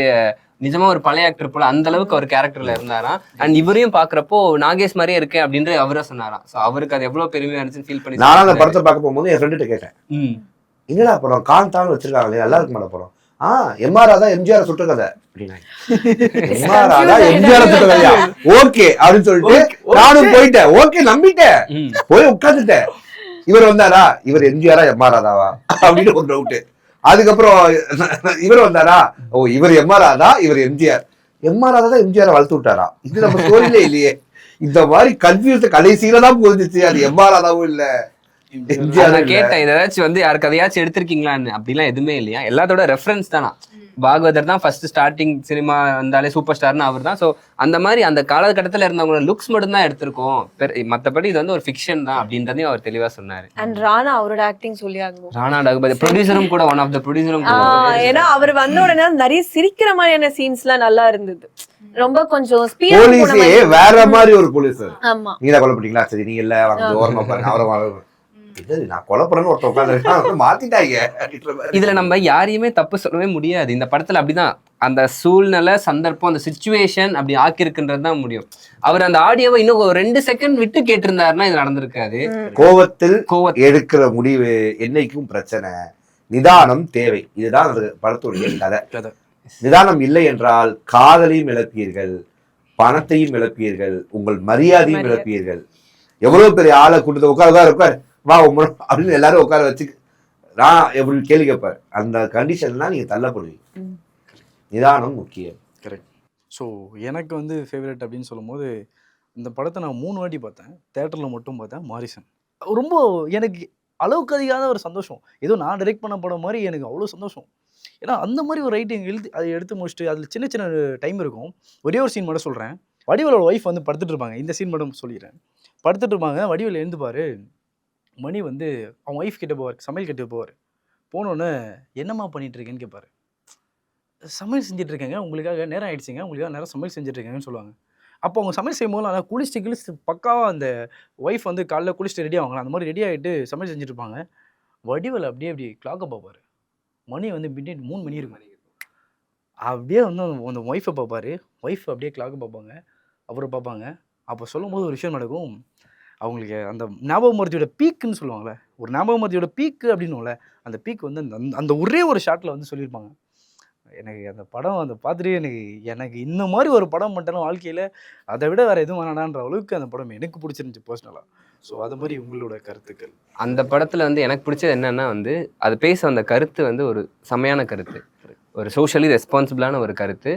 நிஜமா ஒரு பழைய ஆக்டர் போல அந்த அளவுக்கு ஒரு கேரக்டர்ல இருந்தாராம். அண்ட் இவரையும் பாக்குறப்போ நாகேஷ் மாதிரியே இருக்கேன் அப்படின்னு அவரே சொன்னாராம். சோ அவருக்கு அது எவ்வளவு பெருமையா இருந்துச்சுன்னு ஃபீல் பண்ணி நான் அந்த படத்தை பார்க்க போகும்போது என் ஃப்ரெண்டு கேட்டேன், என்னடா படம் காந்தான்னு வச்சிருக்காங்களே நல்லா இருக்கு மாட படம். எம்ஆர் ராதா எம்ஜிஆர் சுட்ட கதை அப்படின்னா எம்ஆர் ராதா எம்ஜிஆர் சுட்ட கதையா ஓகே அப்படின்னு சொல்லிட்டு நானும் போயிட்டேன். ஓகே நம்பிட்டேன், போய் உட்காந்துட்டேன். இவர் வந்தாரா, இவர் எம்ஜிஆரா எம்ஆர் ராதாவா அப்படின்னு ஒரு டவுட். அதுக்கப்புறம் இவர் வந்தாரா, ஓ இவர் எம்ஆர் ராதா இவர் எம்ஜிஆர். எம்ஆர் ராதா தான் எம்ஜிஆர் வளர்த்து விட்டாரா, இது நம்ம ஸ்டோரியிலே இல்லையே. இந்த மாதிரி கன்ஃபியூஸ் கடைசியில தான் புரிஞ்சிச்சு அது எம்ஆர் ராதாவும் இல்ல நான் கேட்டேன் ஏதாச்சும் வந்து யாருக்கு அதையாச்சும் எடுத்திருக்கீங்களான்னு. அப்படிலாம் எதுவுமே இல்லையா, எல்லாத்தோட ரெஃபரன்ஸ் தானா. பாகவதர் தான் ஃபர்ஸ்ட் ஸ்டார்டிங் சினிமா வந்தாலே சூப்பர் ஸ்டார்னு அவர் தான். ஸோ அந்த மாதிரி அந்த காலகட்டத்தில் இருந்தவங்களோட லுக்ஸ் மட்டும் தான் எடுத்திருக்கோம், மற்றபடி இது வந்து ஒரு ஃபிக்ஷன் தான் அப்படின்றதையும் அவர் தெளிவா சொன்னாரு. அண்ட் ராணா அவரோட ஆக்டிங் சொல்லி ஆகும். ராணா டகுபதி ப்ரொடியூசரும் கூட, ஒன் ஆஃப் த ப்ரொடியூசரும் கூட. ஏன்னா அவர் வந்த உடனே நிறைய சிரிக்கிற மாதிரியான சீன்ஸ்லாம் நல்லா இருந்தது. ரொம்ப கொஞ்சம் போலீஸே வேற மாதிரி ஒரு போலீஸ். ஆமா, நீங்க கொலை பண்ணீங்களா, சரி நீங்க இல்ல ஓரமா பாருங்க அவரை நான் கொலை பண்ணு ஒருத்த உட்காந்து மாத்திட்டாங்க. இதுல நம்ம யாரையுமே தப்பு சொல்லவே முடியாது. இந்த படத்துல அப்படிதான் அந்த சூழ்நிலை சந்தர்ப்பம் அந்த சிச்சுவேஷன் அப்படி ஆக்கிருக்குன்றது தான் முடியும். அவர் அந்த ஆடியோவை இன்னும் ஒரு 2 செகண்ட் விட்டு கேட்டிருந்தாருன்னா இது நடந்திருக்காது. கோவத்தில் எடுக்கிற முடிவு என்னைக்கும் பிரச்சனை, நிதானம் தேவை. இதுதான் அந்த படத்துடைய கதை. நிதானம் இல்லை என்றால் காதலையும் இழப்பீர்கள், பணத்தையும் இழப்பீர்கள், உங்கள் மரியாதையும் இழப்பீர்கள். எவ்வளவு பெரிய ஆளை கூட்டத்தை உட்கார் வா அப்படின்னு எல்லாரும் உட்கார வச்சு நான் எப்படி கேள்வி கேட்பார். அந்த கண்டிஷன்லாம் நீங்க தள்ளப்படுவீங்க. நிதானம் முக்கியம். கரெக்ட். ஸோ எனக்கு வந்து ஃபேவரட் அப்படின்னு சொல்லும் போது இந்த படத்தை நான் 3 வாட்டி பார்த்தேன். தேட்டரில் மட்டும் பார்த்தேன். மாரிசன் ரொம்ப எனக்கு அளவுக்கு அதிகாத ஒரு சந்தோஷம். ஏதோ நான் டைரக்ட் பண்ண படம் மாதிரி எனக்கு அவ்வளோ சந்தோஷம். ஏன்னா அந்த மாதிரி ஒரு ரைட்டிங் அதை எடுத்து முடிச்சுட்டு அதில் சின்ன சின்ன டைம் இருக்கும். ஒரே ஒரு சீன் மட்டும் சொல்கிறேன். வடிவேலோட ஒய்ஃப் வந்து படுத்துட்டு இருப்பாங்க. இந்த சீன் மட்டும் சொல்லிடுறேன். படுத்துட்டு இருப்பாங்க. வடிவேல் எழுந்துப்பாரு. மணி வந்து அவன் ஒய்ஃப் கிட்ட போவார், சமையல் கிட்ட போவார். போனோடனே என்னம்மா பண்ணிட்டு இருக்கேன்னு கேட்பாரு. சமையல் செஞ்சுட்டு இருக்கேங்க, உங்களுக்காக நேரம் ஆயிடுச்சுங்க, உங்களுக்காக நேரம் சமையல் செஞ்சுட்டு இருக்கேங்கன்னு சொல்லுவாங்க. அப்போ அவங்க சமையல் செய்யும்போது நல்லா குளிச்சுட்டு பக்காவாக அந்த ஒய்ஃப் வந்து காலைல குளிச்சுட்டு ரெடி ஆவாங்களா, அந்த மாதிரி ரெடி ஆகிட்டு சமையல் செஞ்சுட்டு இருப்பாங்க. வடிவேல் அப்படியே அப்படி கிளாக்கை பார்ப்பாரு. மணி வந்து மிட் 3 மணி இருக்கும். அப்படியே வந்து அந்த ஒய்ஃபை பார்ப்பாரு. ஒய்ஃப் அப்படியே கிளாக்கை பார்ப்பாங்க, அவரை பார்ப்பாங்க. அப்போ சொல்லும் போது ஒரு விஷயம் நடக்கும். அவங்களுக்கு அந்த ஞாபக மருதியோட பீக்குன்னு சொல்லுவாங்கள்ல, ஒரு ஞாபக மருதியோட பீக்கு அப்படின்னும்ல, அந்த பீக் வந்து அந்த ஒரே ஒரு ஷாட்டில் வந்து சொல்லியிருப்பாங்க. எனக்கு அந்த படம் அந்த பார்த்துட்டு எனக்கு இந்த மாதிரி ஒரு படம் மட்டும் வாழ்க்கையில் அதை விட வேறு எதுவும் வேணான்ற அளவுக்கு அந்த படம் எனக்கு பிடிச்சிருந்துச்சி பர்சனலாக. ஸோ அது மாதிரி உங்களோட கருத்துக்கள். அந்த படத்தில் வந்து எனக்கு பிடிச்சது என்னென்னா வந்து அது பேச அந்த கருத்து வந்து ஒரு செமையான கருத்து, ஒரு சோஷியலி ரெஸ்பான்சிபிளான ஒரு கருத்து,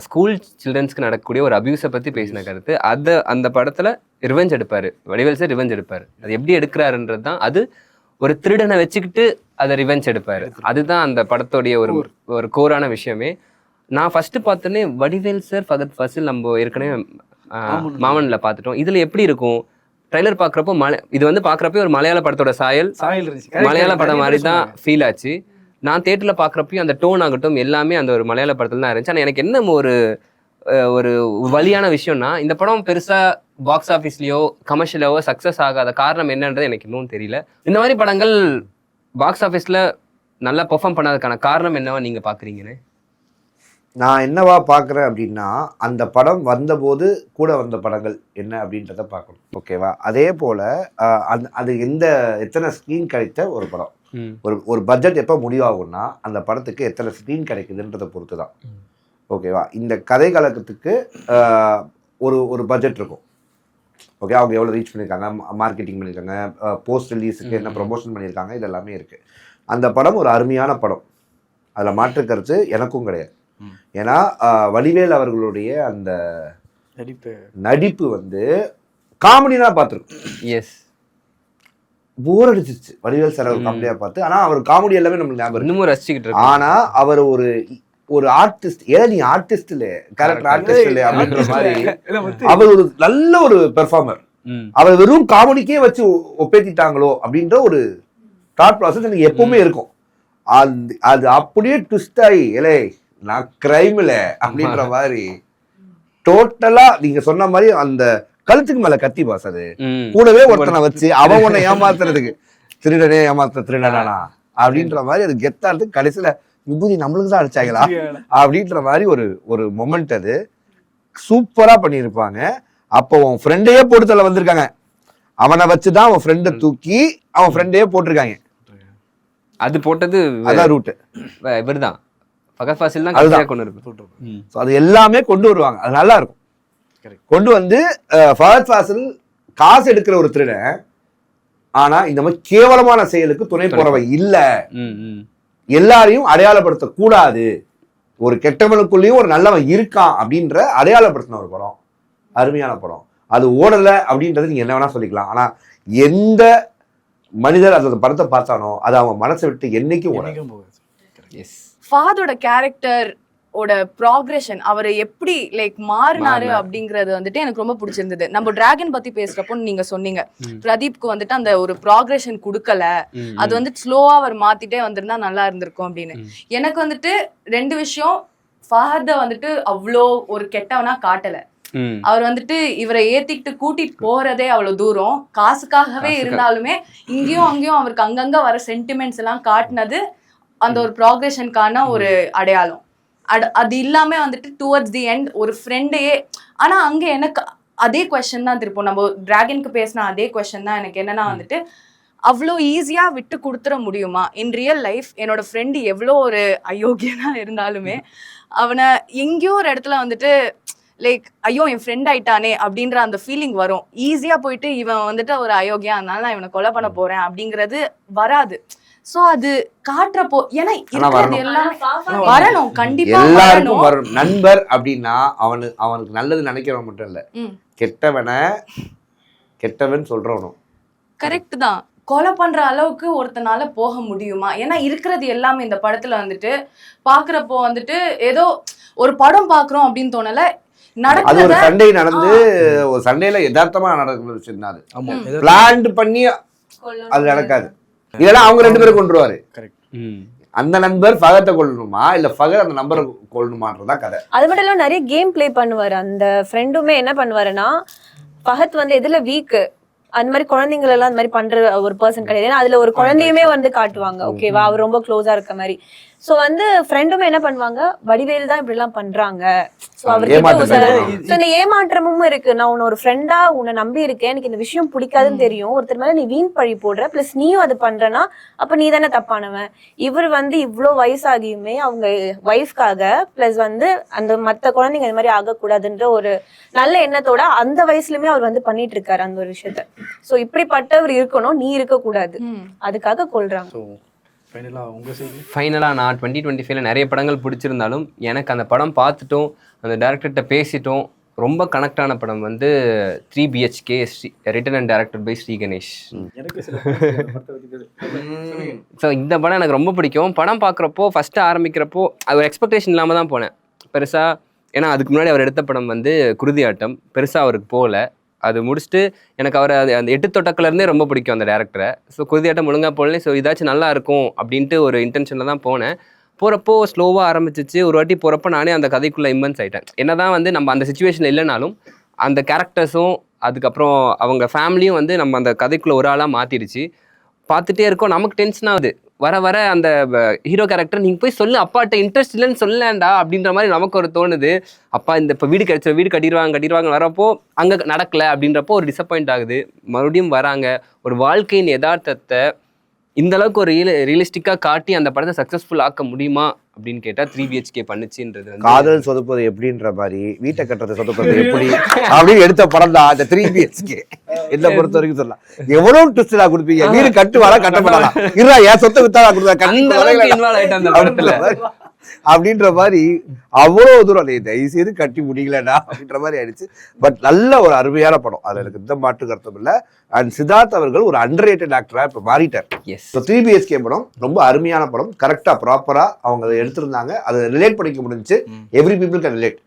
ஸ்கூல் சில்ட்ரன்ஸ்க்கு நடக்கக்கூடிய ஒரு அபியூஸை பற்றி பேசின கருத்து. அதை அந்த படத்தில் ரிவெஞ்ச் எடுப்பார், வடிவேல் சார் ரிவெஞ்ச் எடுப்பார். அது எப்படி எடுக்கிறாருன்றது தான், அது ஒரு திருடனை வச்சுக்கிட்டு அதை ரிவெஞ்ச் எடுப்பார். அதுதான் அந்த படத்தோடைய ஒரு கோரான விஷயமே. நான் ஃபஸ்ட்டு பார்த்தோன்னே வடிவேல் சார் ஃபகத் ஃபாசில் நம்ம ஏற்கனவே மாமனில் பார்த்துட்டோம். இதில் எப்படி இருக்கும் ட்ரைலர் பார்க்குறப்போ இது வந்து பார்க்குறப்போ ஒரு மலையாள படத்தோட சாயல் மலையாள படம் மாதிரி தான் ஃபீல் ஆச்சு. நான் தேட்டரில் பார்க்குறப்பையும் அந்த டோன் ஆகட்டும் எல்லாமே அந்த ஒரு மலையாள படத்தில் தான் இருந்துச்சு. ஆனால் எனக்கு என்ன ஒரு வலியான விஷயம்னா, இந்த படம் பெருசாக பாக்ஸ் ஆஃபீஸ்லேயோ கமர்ஷியலாவோ சக்ஸஸ் ஆகாத காரணம் என்னன்றது எனக்கு இன்னும் தெரியல. இந்த மாதிரி படங்கள் பாக்ஸ் ஆஃபீஸில் நல்லா பெர்ஃபார்ம் பண்ணாததுக்கான காரணம் என்னவா நீங்கள் பார்க்குறீங்கன்னு? நான் என்னவா பார்க்குறேன் அப்படின்னா, அந்த படம் வந்தபோது கூட வந்த படங்கள் என்ன அப்படின்றத பார்க்கணும். ஓகேவா? அதே போல் அது எத்தனை ஸ்க்ரீன் கிடைத்த ஒரு படம், ஒரு பட்ஜெட் எப்போ முடிவாகும்னா அந்த படத்துக்கு எத்தனை ஸ்க்ரீன் கிடைக்குதுன்றதை பொறுத்து தான். ஓகேவா? இந்த கதை கலக்கத்துக்கு ஒரு பட்ஜெட் இருக்கும். ஓகே, அவங்க எவ்வளோ ரீச் பண்ணியிருக்காங்க, மார்க்கெட்டிங் பண்ணியிருக்காங்க, போஸ்ட் ரிலீஸுக்கு என்ன ப்ரொமோஷன் பண்ணியிருக்காங்க, இது எல்லாமே இருக்குது. அந்த படம் ஒரு அருமையான படம், அதில் மாற்று கருத்து எனக்கும் கிடையாது. ஏன்னா வடிவேல் அவர்களுடைய அந்த நடிப்பு வந்து காமெடினா பார்த்துருக்கோம். எஸ், போர் அடிச்சிருச்சு வடிவேல் சார் அவர் காமெடியாக பார்த்து. ஆனால் அவர் காமெடி எல்லாமே நம்மளுக்கு ஞாபகம் இன்னமும் ரசிச்சுக்கிட்டு இருக்கு. ஆனால் அவர் ஒரு ஆர்டிஸ்ட், நீ ஆர்டிஸ்ட் இல்ல, கேரக்டர் ஆர்டிஸ்ட் இல்ல அப்படின்ற மாதிரி அவர் ஒரு நல்ல ஒரு பெர்ஃபார்மர். அவர் வெறும் காமெடிக்கே வச்சு ஒப்பேத்திட்டாங்களோ அப்படின்ற ஒரு தாட் ப்ராசஸ் எனக்கு எப்பவுமே இருக்கும். அது அப்படியே ட்விஸ்ட் ஆகி இலே நான் கிரைம் இல்ல அப்படின்ற மாதிரி டோட்டலா நீங்க சொன்ன மாதிரி அந்த கழுத்துக்கு மேல கத்தி பாஸ், அது கூடவே ஒருத்தனை வச்சு அவன் உன்னை ஏமாத்துறதுக்கு திருடனே திருடனா அப்படின்ற மாதிரி அது கெத்தாடுது. கடைசியில விபூதி நம்மளுக்கு தான் அடிச்சாங்களா அப்படின்ற மாதிரி ஒரு மொமெண்ட் அது சூப்பரா பண்ணியிருப்பாங்க. அப்போ அவன் ஃப்ரெண்டையே போட்டு வந்திருக்காங்க, அவனை வச்சுதான் அவன் ஃப்ரெண்டை தூக்கி அவன் ஃப்ரெண்டையே போட்டிருக்காங்க. அது போட்டது அதான் ரூட்டு. இவர்தான் ஃபகத் ஃபாசில் தான் அதுதான். கடைசியா கொண்டு இருக்கு. ஸோ அது எல்லாமே கொண்டு வருவாங்க, அது நல்லா இருக்கும். Correct. கொண்டு வந்து ஃபஹத் ஃபாசில் காசு எடுக்கிற ஒரு திருடன், ஆனா இந்த மாதிரி கேவலமான செயலுக்கு துணை போறவன் இல்ல, எல்லாரையும் அடையாளப்படுத்த கூடாது, ஒரு கெட்டவனுக்குள்ளேயும் ஒரு நல்லவன் இருக்கான் அப்படின்ற அடையாளப்படுத்தின ஒரு படம், அருமையான படம். அது ஓடல அப்படின்றது நீங்க என்ன வேணா சொல்லிக்கலாம், ஆனா எந்த மனிதர் அந்த படத்தை பார்த்தானோ அது அவன் மனசை விட்டு என்னைக்கும் ஓடாது. என்னைக்கும் போகாது. எஸ். ஃபாதோட கேரக்டர் ஓட ப்ராக்ரெஷன், அவர் எப்படி லைக் மாறினாரு மாறினாரு. அப்படிங்கறது வந்துட்டு எனக்கு ரொம்ப பிடிச்சிருந்தது. நம்ம டிராகன் பத்தி பேசுறப்போ நீங்க சொன்னீங்க பிரதீப்க்கு வந்துட்டு அந்த ஒரு ப்ராக்ரெஷன் கொடுக்கல, அது வந்துட்டு ஸ்லோவா அவர் மாத்திட்டே வந்திருந்தா நல்லா இருந்திருக்கும் அப்படின்னு. எனக்கு வந்துட்டு ரெண்டு விஷயம், ஃபஹத வந்துட்டு அவ்வளோ ஒரு கெட்டவனா காட்டல. அவர் வந்துட்டு இவரை ஏத்திக்கிட்டு கூட்டிட்டு போறதே அவ்வளவு தூரம் காசுக்காகவே இருந்தாலுமே இங்கேயும் அங்கேயும் அவருக்கு அங்கங்க வர சென்டிமெண்ட்ஸ் எல்லாம் காட்டினது அந்த ஒரு ப்ராக்ரெஷனுக்கான ஒரு அடையாளம். அது இல்லாம வந்துட்டு டுவர்ட்ஸ் தி எண்ட் ஒரு ஃப்ரெண்டையே, ஆனா அங்க எனக்கு அதே கொஸ்டின் தான் திருப்போம், நம்ம டிராகனுக்கு பேசின அதே கொஸ்டின் தான் எனக்கு என்னன்னா வந்துட்டு அவ்வளோ ஈஸியா விட்டு கொடுத்துட முடியுமா இன் ரியல் லைஃப்? என்னோட ஃப்ரெண்டு எவ்வளோ ஒரு அயோக்கியனா இருந்தாலுமே அவனை எங்கேயோ ஒரு இடத்துல வந்துட்டு லைக் ஐயோ என் ஃப்ரெண்ட் ஆயிட்டானே அப்படின்ற அந்த ஃபீலிங் வரும். ஈஸியா போயிட்டு இவன் வந்துட்டு ஒரு அயோக்கியா, அதனால நான் இவனை கொலை பண்ண போறேன் அப்படிங்கிறது வராது. சோ அது காட்டுறப்போ ஏன்னா இருக்கிறது எல்லாம் வரணும், கண்டிப்பா எல்லாருக்கும் வரணும். நண்பர் அப்படின்னா அவனுக்கு நல்லது நினைக்கிறவன் மட்டும் இல்ல, கெட்டவன் சொல்றவனும். கரெக்ட் தான். கொலை பண்ற அளவுக்கு ஒருத்தனால போக முடியுமா? ஏன்னா இருக்கிறது எல்லாமே இந்த படத்துல வந்துட்டு பாக்குறப்போ வந்துட்டு ஏதோ ஒரு படம் பாக்குறோம் அப்படின்னு தோணல. அது ஒரு சண்டை நடந்து ஒரு சண்டையில யதார்த்தமா நடக்கிற விஷயம் தான் அது. ஆமா. பிளான் பண்ணி அது நடக்காது. இதெல்லாம் அவங்க ரெண்டு பேரும் கொண்டுருவாரு. அந்த நண்பர் ஃபகத்தை கொள்ளணுமா இல்ல ஃபகத் அந்த நம்பரை கொள்ளணுமான்றதான் கதை. அது மட்டும் இல்லாம நிறைய கேம் பிளே பண்ணுவாரு. அந்த ஃப்ரெண்டுமே என்ன பண்ணுவாருன்னா, ஃபஹத் வந்து எதுல வீக்கு, அந்த மாதிரி குழந்தைங்கள் எல்லாம் அந்த மாதிரி பண்ற ஒரு பர்சன் கிடையாது. ஏன்னா அதுல ஒரு குழந்தையுமே வந்து காட்டுவாங்க, ஓகேவா, அவர் ரொம்ப க்ளோஸா இருக்க மாதிரி. சோ வந்து ஃப்ரெண்டுமே என்ன பண்ணுவாங்க, வடிவேல் தான் இப்படி எல்லாம் பண்றாங்க, சோ அவருக்கு இந்த ஏமாற்றமும் இருக்கு. நான் உன்ன ஒரு ஃப்ரெண்டா உன்னை நம்பி இருக்கேன், எனக்கு இந்த விஷயம் பிடிக்காதுன்னு தெரியும், ஒருத்தர் மேல நீ வீண் பழி போடுற, பிளஸ் நீயும் அது பண்றனா அப்ப நீ தானே தப்பானவன். இவர் வந்து இவ்வளவு வயசாகியுமே அவங்க ஒய்ஃப்காக பிளஸ் வந்து அந்த மத்த குழந்தைங்க இந்த மாதிரி ஆகக்கூடாதுன்ற ஒரு நல்ல எண்ணத்தோட அந்த வயசுலயுமே அவர் வந்து பண்ணிட்டு இருக்காரு அந்த ஒரு விஷயத்த. சோ இப்படிப்பட்டவர் இருக்கணும், நீ இருக்க கூடாது, அதுக்காக கொள்றாங்க. ஃபைனலாக நான் 2025 நிறைய படங்கள் பிடிச்சிருந்தாலும் எனக்கு அந்த படம் பார்த்துட்டோம், அந்த டேரக்டர்கிட்ட பேசிட்டோம், ரொம்ப கனெக்டான படம் வந்து 3 BHK written and directed by Sri Ganesh. So இந்த படம் எனக்கு ரொம்ப பிடிக்கும். படம் பார்க்குறப்போ ஃபஸ்ட்டு ஆரம்பிக்கிறப்போ அது ஒரு எக்ஸ்பெக்டேஷன் இல்லாமல் தான் போனேன் பெருசாக. ஏன்னா அதுக்கு முன்னாடி அவர் எடுத்த படம் வந்து குருதியாட்டம், பெருசாக அவருக்கு போகல. அது முடிச்சுட்டு எனக்கு அவர் அந்த 8 தொட்டக்குலேருந்தே ரொம்ப பிடிக்கும் அந்த டேரக்டரை. ஸோ குருதியாட்டம் ஒழுங்காக போடல, ஸோ இதாச்சும் நல்லா இருக்கும் அப்படின்ட்டு ஒரு இன்டென்ஷனில் தான் போனேன். போகிறப்போ ஸ்லோவாக ஆரம்பிச்சிச்சு. ஒரு வாட்டி போகிறப்போ நானே அந்த கதைக்குள்ளே இம்மன்ஸ் ஆகிட்டேன். என்ன தான் வந்து நம்ம அந்த சுச்சுவேஷனில் இல்லைனாலும் அந்த கேரக்டர்ஸும் அதுக்கப்புறம் அவங்க ஃபேமிலியும் வந்து நம்ம அந்த கதைக்குள்ளே ஒரு ஆளாக மாற்றிடுச்சு. பார்த்துட்டே இருக்கோம், நமக்கு டென்ஷன் ஆகுது. வர வர அந்த ஹீரோ கேரக்டர் நீங்கள் போய் சொல்லு அப்பாட்ட, இன்ட்ரெஸ்ட் இல்லைன்னு சொல்லலேண்டா அப்படின்ற மாதிரி நமக்கு ஒரு தோணுது. அப்பா இந்த இப்போ வீடு கிடைச்ச வீடு கட்டிடுவாங்க வரப்போ அங்கே நடக்கலை அப்படின்றப்போ ஒரு டிசப்பாயிண்ட் ஆகுது. மறுபடியும் வராங்க. ஒரு வாழ்க்கையின் யதார்த்தத்தை இந்த அளவுக்கு ஒரு ரியலிஸ்டிக்காக காட்டி அந்த படத்தை சக்ஸஸ்ஃபுல் ஆக்க முடியுமா அப்படின்னு கேட்டால் 3 BHK பண்ணுச்சுன்றது வந்து காதல் சொதுப்பது எப்படின்ற மாதிரி வீட்டை கட்டுறது சொதுப்பது எப்படி அப்படின்னு எடுத்த படம் தான் அந்த 3 BHK. என்ன பொறுத்த வரைக்கும் சொல்லலாம், எவ்வளவு ட்விஸ்டா கொடுப்பீங்க, வீடு கட்டுவாரா கட்டப்படலாம், இருடா என் சொத்தை வித்தாரா கொடுத்தா அப்படின்ற மாதிரி அவ்வளவு தூரம் தயவு செய்து கட்டி முடியலடா அப்படின்ற மாதிரி ஆயிடுச்சு. பட் நல்ல ஒரு அருமையான படம், அதுல எனக்கு எந்த மாற்று கருத்தும் இல்லை. அண்ட் சித்தார்த் அவர்கள் ஒரு அண்டர்ரேட்டட் ஆக்டரா இப்ப மாறிட்டார். 3 BHK படம் ரொம்ப அருமையான படம், கரெக்டா ப்ராப்பரா அவங்க அதை எடுத்திருந்தாங்க, அதை ரிலேட் பண்ணிக்க முடிஞ்சு. Every people can relate.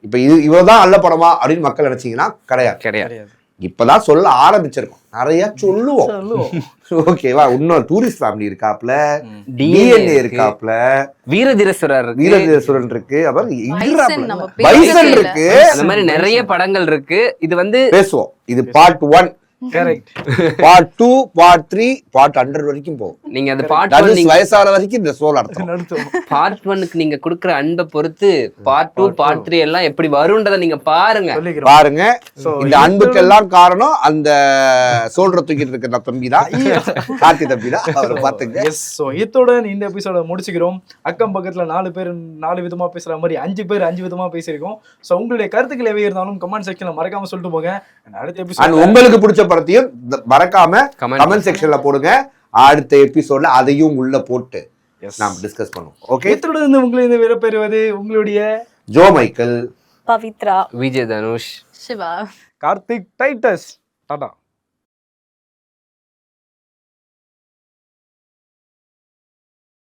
இப்ப இவ்வளவுதான் நல்ல படமா அப்படின்னு மக்கள் நினைச்சீங்கன்னா கிடையாது. இப்பதான் சொல்ல ஆரம்பிச்சிருக்கோம், நிறைய சொல்லுவோம். ஓகேவா, இன்னொரு டூரிஸ்ட் ஃபேமிலி இருக்காப்ல, DNA இருக்காப்ல, வீரதீரசுரன் இருக்கு, அப்புறம் பைசன் இருக்கு, அந்த மாதிரி நிறைய படங்கள் இருக்கு. இது வந்து பேசுவோம். இது part 1. Correct. Part 2 part 3 part 100 வரைக்கும் போகும். நீங்க அந்த பார்ட் That 1 is நீங்க வயசான வரைக்கும் இந்த சோல் அர்த்தம். நடத்துவோம். பார்ட் 1க்கு நீங்க கொடுக்குற அன்பை பொறுத்து பார்ட் 2 பார்ட் 3 எல்லாம் எப்படி வரும்ன்றத நீங்க பாருங்க. சொல்லிக்கிறோம். பாருங்க, So, இந்த அன்புக்கெல்லாம் காரணம் அந்த சோல்ற தூக்கிட்டு இருக்கிற தம்பி தான், கார்த்தி தம்பி தான். அவரை பாத்துங்க. எஸ். ஸோ இதோட இந்த எபிசோட முடிச்சுக்கிறோம். அக்கம் பக்கத்துல 4 பேர் 4 விதமா பேசுற மாதிரி 5 பேர் 5 விதமா பேசியிருக்கோம். ஸோ உங்களுடைய கருத்துக்கள் எவை இருந்தாலும் கமெண்ட் செக்ஷன்ல மறக்காம சொல்லிட்டு போங்க. அடுத்த And எபிசோட் உங்களுக்கு பிடிச்ச படத்தையும் மறக்காம Comment கமெண்ட் செக்ஷன்ல போடுங்க. அடுத்த எபிசோட்ல அதையும் உள்ள போட்டு நாம் டிஸ்கஸ் பண்ணுவோம். ஓகே, இத்துடன் உங்களை இந்த விடைபெறுவது உங்களுடைய Jo Michael, Pavithra, Vijay Dhanush, Siva. Karthik Titus. Tata.